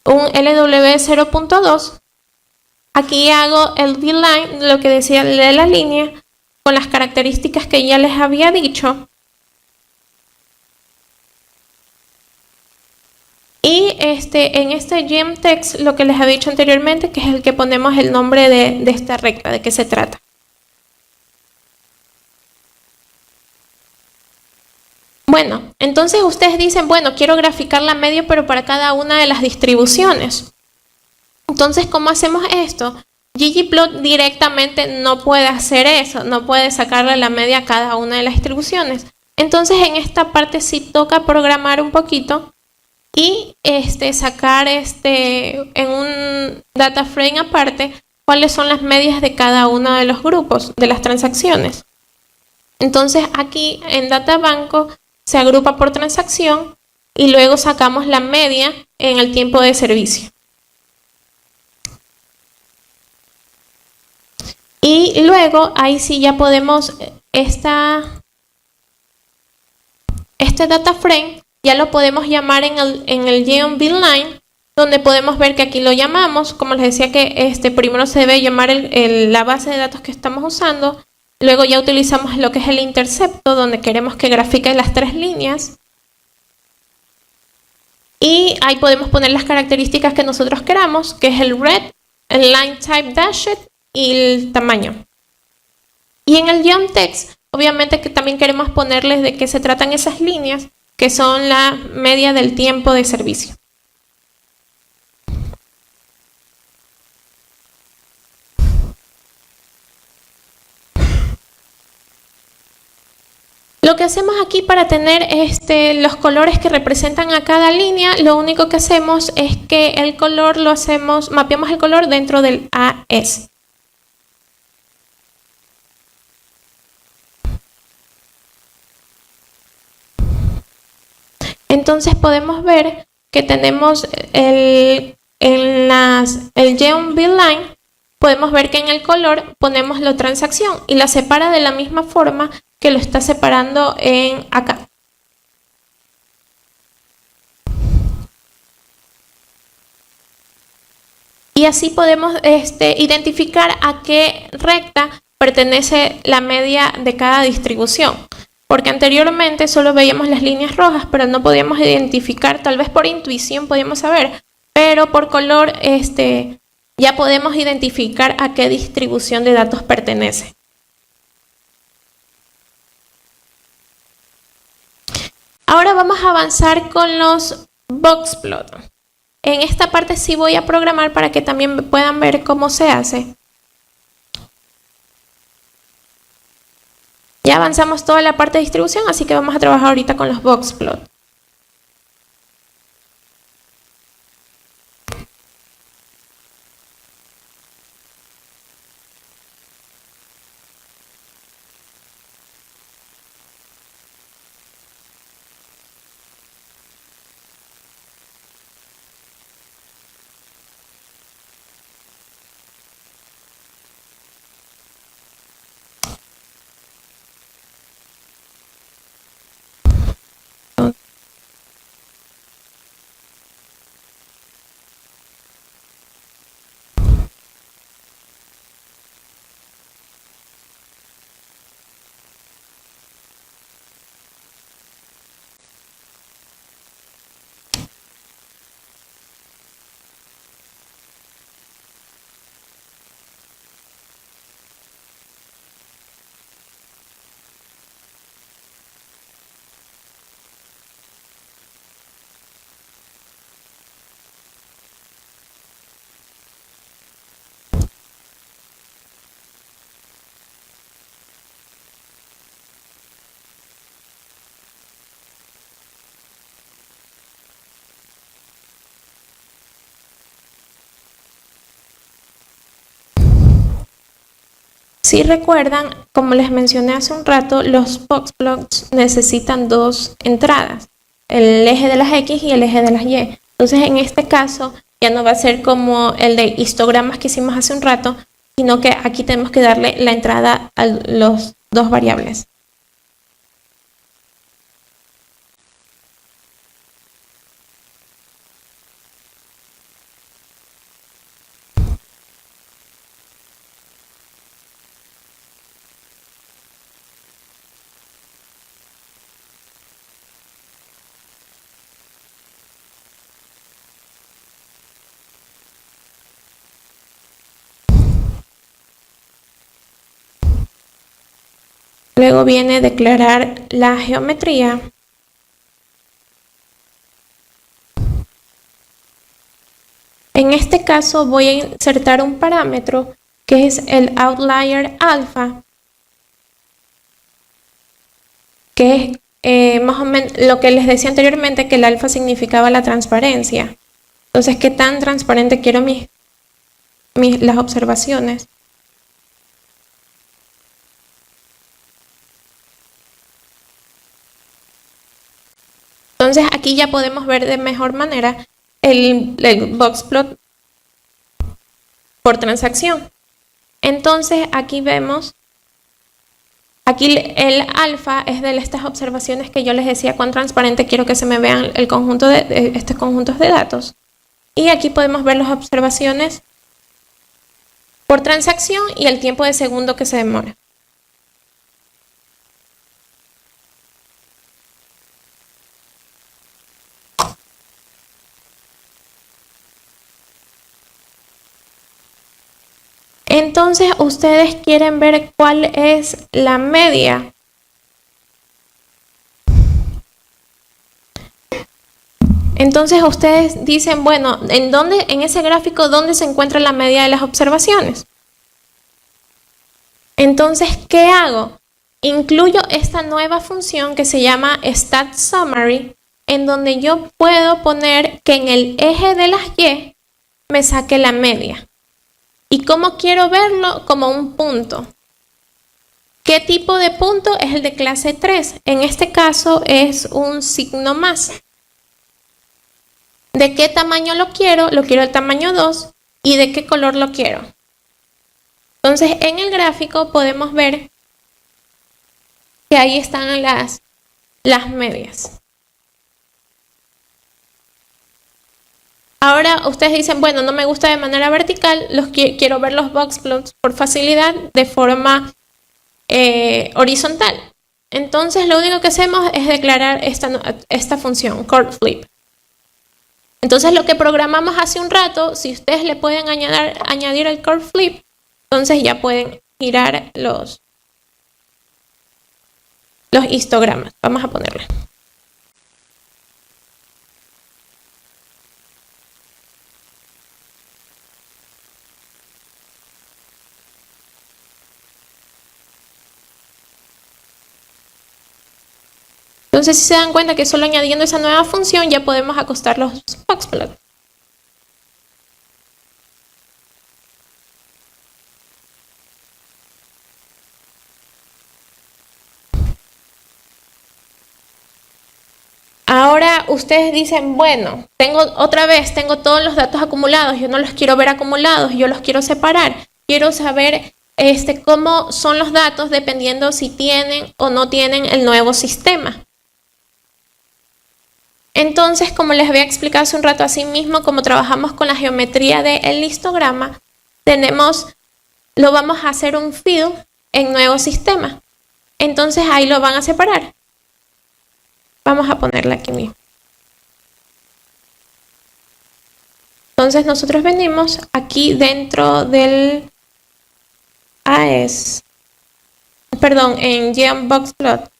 un LW de 0.2. Aquí hago el V-line, lo que decía de la línea, con las características que ya les había dicho. Y en este GemText, lo que les había dicho anteriormente, que es el que ponemos el nombre de esta recta, de qué se trata. Bueno, entonces ustedes dicen, bueno, quiero graficar la media, pero para cada una de las distribuciones. Entonces, ¿cómo hacemos esto? ggplot directamente no puede hacer eso, no puede sacarle la media a cada una de las distribuciones. Entonces, en esta parte sí toca programar un poquito y sacar en un data frame aparte cuáles son las medias de cada uno de los grupos, de las transacciones. Entonces, aquí en Databanco se agrupa por transacción y luego sacamos la media en el tiempo de servicio. Y luego, ahí sí ya podemos, este data frame, ya lo podemos llamar en el GeoBuildLine donde podemos ver que aquí lo llamamos, como les decía que primero se debe llamar la base de datos que estamos usando, luego ya utilizamos lo que es el intercepto, donde queremos que grafique las 3 líneas, y ahí podemos poner las características que nosotros queramos, que es el red, el line type dashed y el tamaño. Y en el geontexts, obviamente que también queremos ponerles de qué se tratan esas líneas, que son la media del tiempo de servicio. Lo que hacemos aquí para tener los colores que representan a cada línea, lo único que hacemos es que el color mapeamos el color dentro del AS. Entonces podemos ver que tenemos el GeoBuild Line, podemos ver que en el color ponemos la transacción y la separa de la misma forma que lo está separando acá. Y así podemos identificar a qué recta pertenece la media de cada distribución. Porque anteriormente solo veíamos las líneas rojas, pero no podíamos identificar, tal vez por intuición podíamos saber, pero por color ya podemos identificar a qué distribución de datos pertenece. Ahora vamos a avanzar con los boxplot. En esta parte sí voy a programar para que también puedan ver cómo se hace. Ya avanzamos toda la parte de distribución, así que vamos a trabajar ahorita con los boxplot. Si recuerdan, como les mencioné hace un rato, los boxplots necesitan 2 entradas, el eje de las X y el eje de las Y. Entonces, en este caso, ya no va a ser como el de histogramas que hicimos hace un rato, sino que aquí tenemos que darle la entrada a los 2 variables. Luego viene declarar la geometría. En este caso voy a insertar un parámetro que es el outlier alfa, que es más o menos lo que les decía anteriormente, que el alfa significaba la transparencia. Entonces, ¿qué tan transparente quiero las observaciones? Entonces aquí ya podemos ver de mejor manera el boxplot por transacción. Entonces aquí vemos, aquí el alfa es de estas observaciones que yo les decía cuán transparente quiero que se me vean estos conjuntos de datos. Y aquí podemos ver las observaciones por transacción y el tiempo de segundo que se demora. Entonces, ustedes quieren ver cuál es la media. Entonces, ustedes dicen, bueno, en ese gráfico, ¿dónde se encuentra la media de las observaciones? Entonces, ¿qué hago? Incluyo esta nueva función que se llama StatSummary, en donde yo puedo poner que en el eje de las Y me saque la media. ¿Y cómo quiero verlo? Como un punto. ¿Qué tipo de punto? Es el de clase 3. En este caso es un signo más. ¿De qué tamaño lo quiero? Lo quiero el tamaño 2. ¿Y de qué color lo quiero? Entonces, en el gráfico podemos ver que ahí están las medias. Ahora ustedes dicen, bueno, no me gusta de manera vertical, quiero ver los box plots por facilidad de forma horizontal. Entonces, lo único que hacemos es declarar esta función, curve flip. Entonces, lo que programamos hace un rato, si ustedes le pueden añadir el curve flip, entonces ya pueden girar los histogramas. Vamos a ponerle. Entonces, si se dan cuenta que solo añadiendo esa nueva función ya podemos acostar los boxplots. Ahora ustedes dicen, bueno, tengo todos los datos acumulados, yo no los quiero ver acumulados, yo los quiero separar. Quiero saber cómo son los datos dependiendo si tienen o no tienen el nuevo sistema. Entonces, como les había explicado hace un rato, así mismo como trabajamos con la geometría del histograma, lo vamos a hacer un field en nuevo sistema. Entonces ahí lo van a separar. Vamos a ponerla aquí mismo. Entonces nosotros venimos aquí dentro del AES, perdón, en GeoBoxPlot.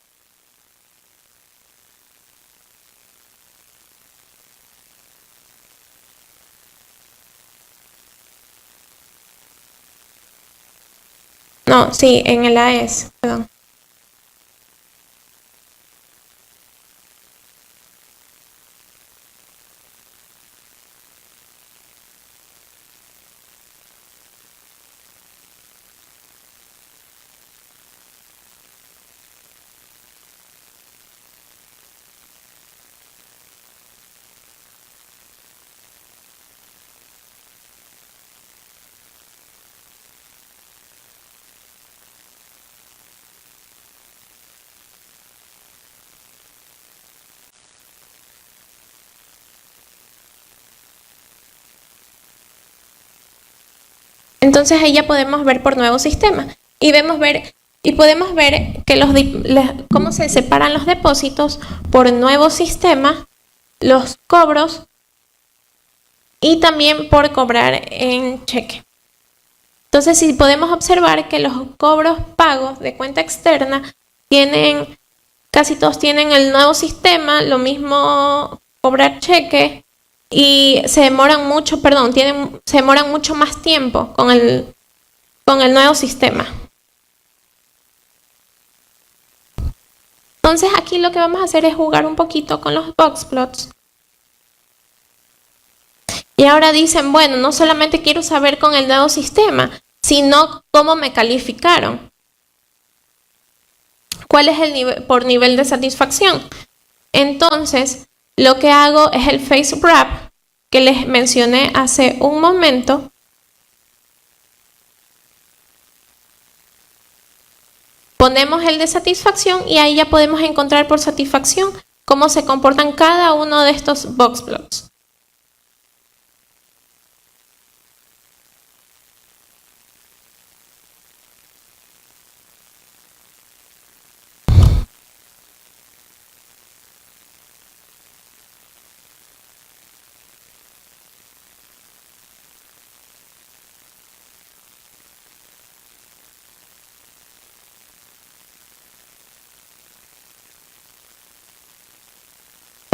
No, sí, en el AES, perdón. Entonces ahí ya podemos ver por nuevo sistema y podemos ver que cómo se separan los depósitos por nuevo sistema, los cobros y también por cobrar en cheque. Entonces, si podemos observar que los cobros pagos de cuenta externa casi todos tienen el nuevo sistema, lo mismo cobrar cheque. Y se demoran mucho más tiempo con el nuevo sistema. Entonces aquí lo que vamos a hacer es jugar un poquito con los boxplots. Y ahora dicen, bueno, no solamente quiero saber con el nuevo sistema, sino cómo me calificaron. ¿Cuál es el por nivel de satisfacción? Entonces, lo que hago es el face wrap que les mencioné hace un momento. Ponemos el de satisfacción y ahí ya podemos encontrar por satisfacción cómo se comportan cada uno de estos boxplots.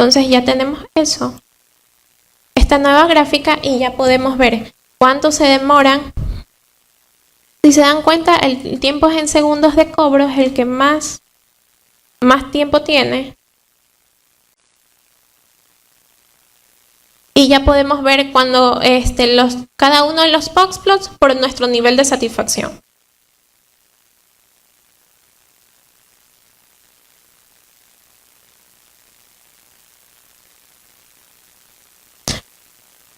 Entonces ya tenemos eso, esta nueva gráfica, y ya podemos ver cuánto se demoran. Si se dan cuenta, el tiempo en segundos de cobro es el que más tiempo tiene. Y ya podemos ver cuando cada uno de los boxplots por nuestro nivel de satisfacción.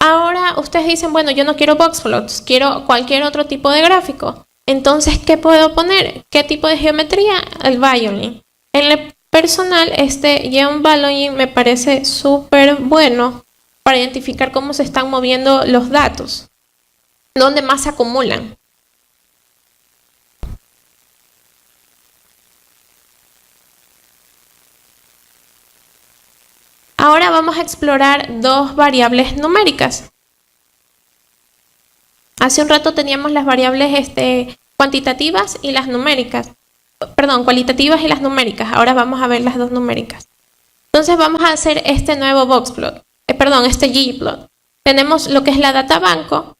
Ahora ustedes dicen, bueno, yo no quiero boxplots, quiero cualquier otro tipo de gráfico. Entonces, ¿qué puedo poner? ¿Qué tipo de geometría? El Boolean. En el personal, Geom Boolean me parece súper bueno para identificar cómo se están moviendo los datos, dónde más se acumulan. Ahora vamos a explorar dos variables numéricas. Hace un rato teníamos las variables cuantitativas y las numéricas. Perdón, cualitativas y las numéricas. Ahora vamos a ver las dos numéricas. Entonces vamos a hacer este nuevo boxplot. Este ggplot. Tenemos lo que es la data banco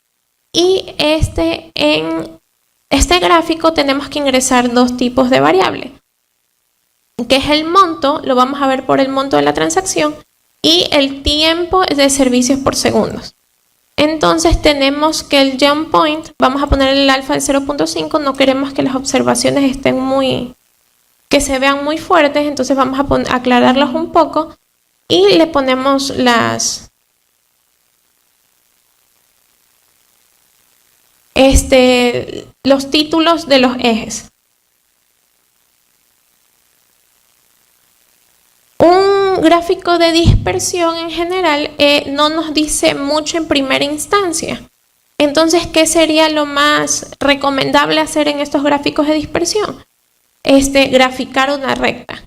y en este gráfico tenemos que ingresar dos tipos de variables, que es el monto, lo vamos a ver por el monto de la transacción, y el tiempo de servicios por segundos. Entonces tenemos que el jump point, vamos a poner el alfa de 0.5, no queremos que las observaciones estén que se vean muy fuertes, entonces vamos a aclararlos un poco y le ponemos los títulos de los ejes. Un gráfico de dispersión en general no nos dice mucho en primera instancia. Entonces, ¿qué sería lo más recomendable hacer en estos gráficos de dispersión? Graficar una recta.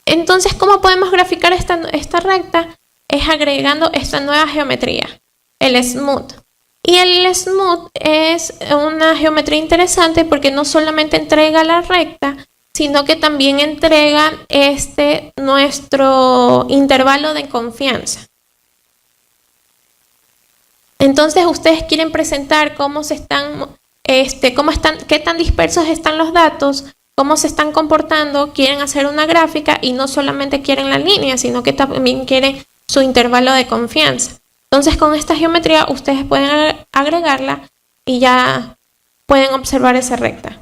Entonces, ¿cómo podemos graficar esta recta? Es agregando esta nueva geometría, el smooth. Y el smooth es una geometría interesante porque no solamente entrega la recta, sino que también entrega nuestro intervalo de confianza. Entonces, ustedes quieren presentar qué tan dispersos están los datos, cómo se están comportando, quieren hacer una gráfica y no solamente quieren la línea, sino que también quieren su intervalo de confianza. Entonces, con esta geometría ustedes pueden agregarla y ya pueden observar esa recta.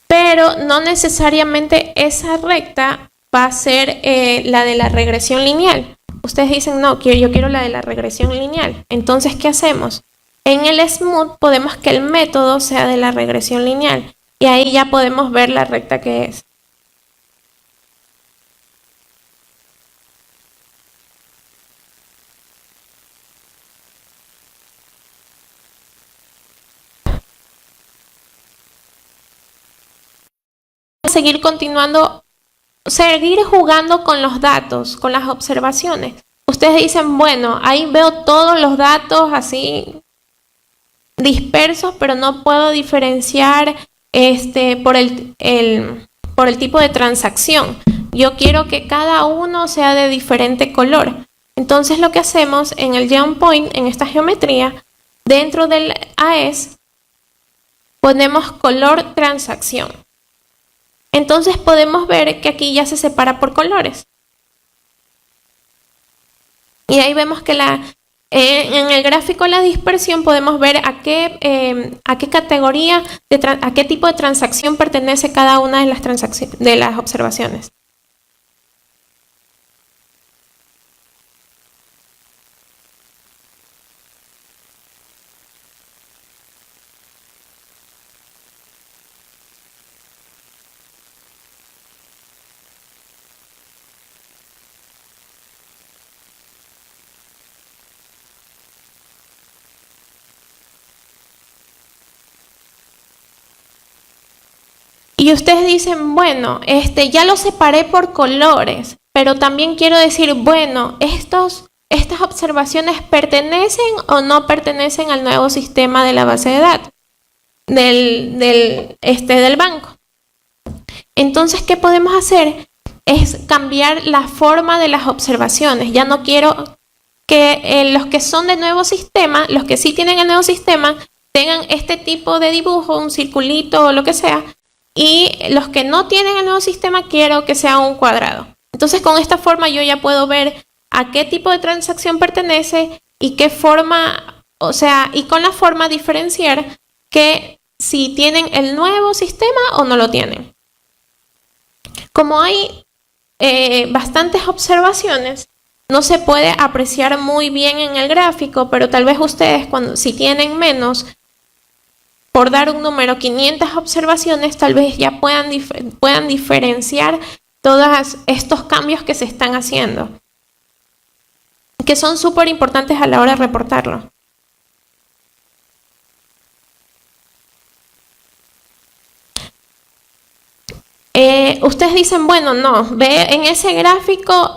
Pero no necesariamente esa recta va a ser la de la regresión lineal. Ustedes dicen, no, yo quiero la de la regresión lineal. Entonces, ¿qué hacemos? En el smooth podemos que el método sea de la regresión lineal. Y ahí ya podemos ver la recta que es. Seguir jugando con los datos, con las observaciones. Ustedes dicen, bueno, ahí veo todos los datos así dispersos, pero no puedo diferenciar por el tipo de transacción. Yo quiero que cada uno sea de diferente color. Entonces lo que hacemos en el jump point, en esta geometría, dentro del AES, ponemos color transacción. Entonces podemos ver que aquí ya se separa por colores. Y ahí vemos que en el gráfico de la dispersión podemos ver a qué categoría, a qué tipo de transacción pertenece cada una de las observaciones. Y ustedes dicen, bueno, ya lo separé por colores, pero también quiero decir, bueno, estas observaciones pertenecen o no pertenecen al nuevo sistema de la base de datos del banco. Entonces, ¿qué podemos hacer? Es cambiar la forma de las observaciones. Ya no quiero que los que son de nuevo sistema, los que sí tienen el nuevo sistema, tengan este tipo de dibujo, un circulito o lo que sea, y los que no tienen el nuevo sistema quiero que sea un cuadrado. Entonces, con esta forma yo ya puedo ver a qué tipo de transacción pertenece y qué forma, o sea, y con la forma diferenciar que si tienen el nuevo sistema o no lo tienen. Como hay bastantes observaciones, no se puede apreciar muy bien en el gráfico, pero tal vez ustedes, si tienen menos, por dar un número, 500 observaciones, tal vez ya puedan diferenciar todos estos cambios que se están haciendo, que son súper importantes a la hora de reportarlo. Ustedes dicen, bueno, no, en ese gráfico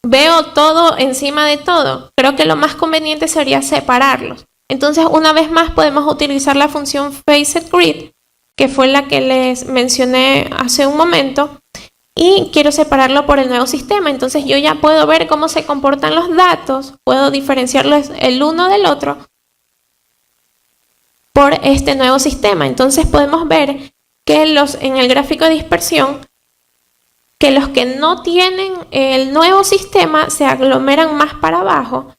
veo todo encima de todo. Creo que lo más conveniente sería separarlos. Entonces, una vez más, podemos utilizar la función FacetGrid, que fue la que les mencioné hace un momento, y quiero separarlo por el nuevo sistema. Entonces, yo ya puedo ver cómo se comportan los datos, puedo diferenciarlos el uno del otro por este nuevo sistema. Entonces, podemos ver que en el gráfico de dispersión, que los que no tienen el nuevo sistema se aglomeran más para abajo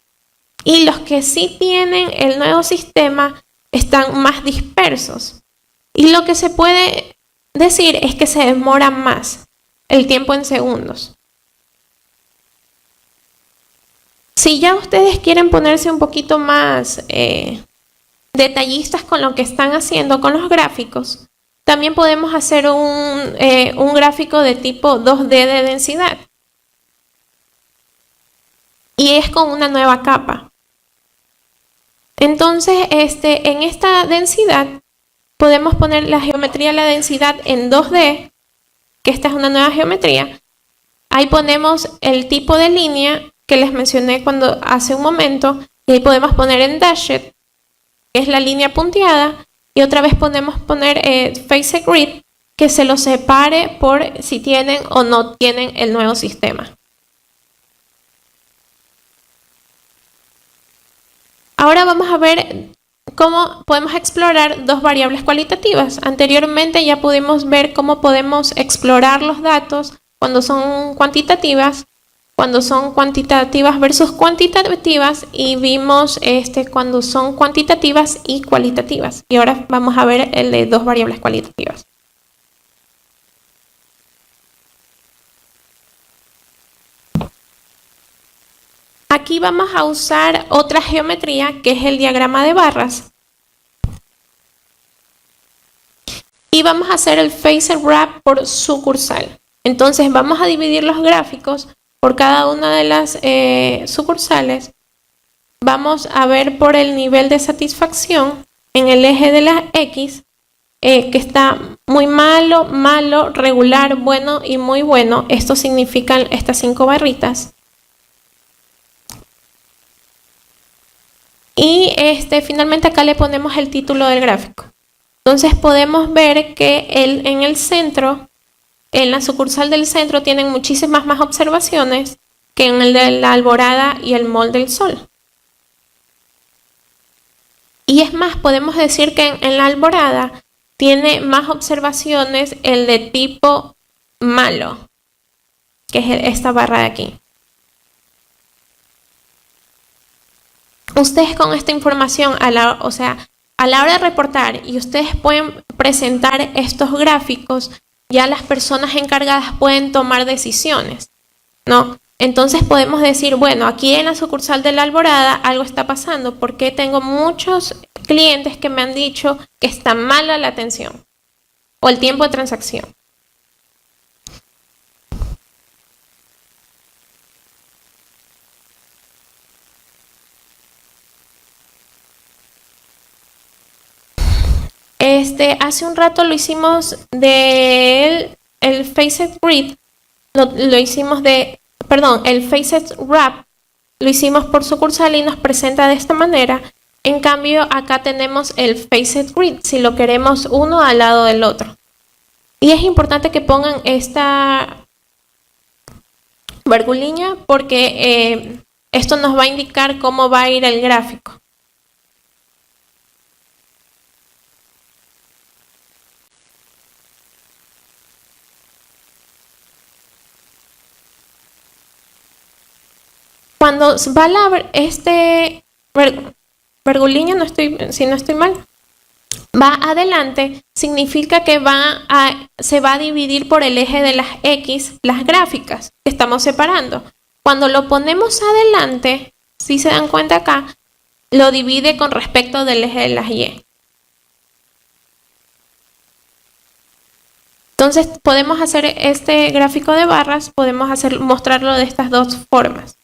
y los que sí tienen el nuevo sistema están más dispersos. Y lo que se puede decir es que se demora más el tiempo en segundos. Si ya ustedes quieren ponerse un poquito más detallistas con lo que están haciendo con los gráficos, también podemos hacer un gráfico de tipo 2D de densidad. Y es con una nueva capa. Entonces, en esta densidad, podemos poner la geometría de la densidad en 2D, que esta es una nueva geometría. Ahí ponemos el tipo de línea que les mencioné hace un momento, y ahí podemos poner en dashed, que es la línea punteada, y otra vez podemos poner FacetGrid, que se lo separe por si tienen o no tienen el nuevo sistema. Ahora vamos a ver cómo podemos explorar dos variables cualitativas. Anteriormente ya pudimos ver cómo podemos explorar los datos cuando son cuantitativas versus cuantitativas, y vimos cuando son cuantitativas y cualitativas. Y ahora vamos a ver el de dos variables cualitativas. Aquí vamos a usar otra geometría, que es el diagrama de barras. Y vamos a hacer el Phasor Graph por sucursal. Entonces vamos a dividir los gráficos por cada una de las sucursales. Vamos a ver por el nivel de satisfacción en el eje de la X, que está muy malo, malo, regular, bueno y muy bueno. Esto significan estas 5 barritas. Y finalmente acá le ponemos el título del gráfico. Entonces podemos ver que en el centro, en la sucursal del centro, tienen muchísimas más observaciones que en el de la Alborada y el Mall del Sol. Y es más, podemos decir que en la Alborada tiene más observaciones el de tipo malo, que es esta barra de aquí. Ustedes con esta información, a la hora de reportar, y ustedes pueden presentar estos gráficos, ya las personas encargadas pueden tomar decisiones, ¿no? Entonces podemos decir, bueno, aquí en la sucursal de la Alborada algo está pasando, porque tengo muchos clientes que me han dicho que está mala la atención o el tiempo de transacción. Hace un rato lo hicimos el FacetGrid, el FacetWrap lo hicimos por sucursal y nos presenta de esta manera. En cambio, acá tenemos el FacetGrid, si lo queremos uno al lado del otro. Y es importante que pongan esta virgulilla porque esto nos va a indicar cómo va a ir el gráfico. Cuando va virgulilla, si no estoy mal, va adelante, significa que se va a dividir por el eje de las X, las gráficas que estamos separando. Cuando lo ponemos adelante, si se dan cuenta acá, lo divide con respecto del eje de las Y. Entonces podemos hacer este gráfico de barras, podemos mostrarlo de estas dos formas.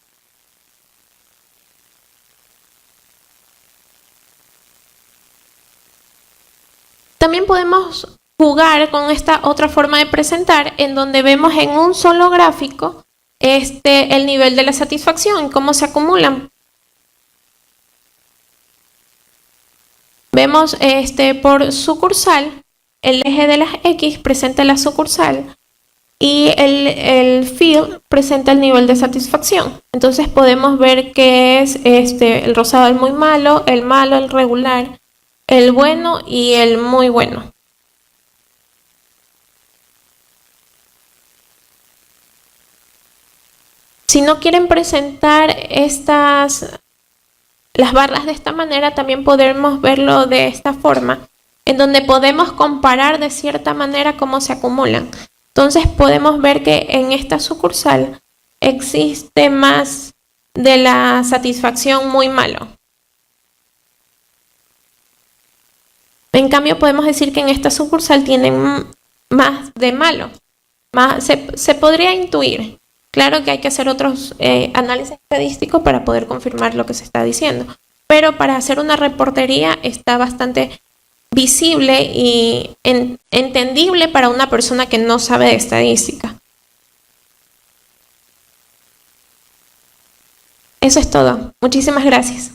También podemos jugar con esta otra forma de presentar en donde vemos en un solo gráfico el nivel de la satisfacción, cómo se acumulan. Vemos por sucursal, el eje de las X presenta la sucursal y el field presenta el nivel de satisfacción. Entonces podemos ver que es el rosado el muy malo, el regular, el bueno y el muy bueno. Si no quieren presentar las barras de esta manera, también podemos verlo de esta forma, en donde podemos comparar de cierta manera cómo se acumulan. Entonces podemos ver que en esta sucursal existe más de la satisfacción muy malo. En cambio, podemos decir que en esta sucursal tienen más de malo. Se podría intuir. Claro que hay que hacer otros análisis estadísticos para poder confirmar lo que se está diciendo. Pero para hacer una reportería está bastante visible y entendible para una persona que no sabe de estadística. Eso es todo. Muchísimas gracias.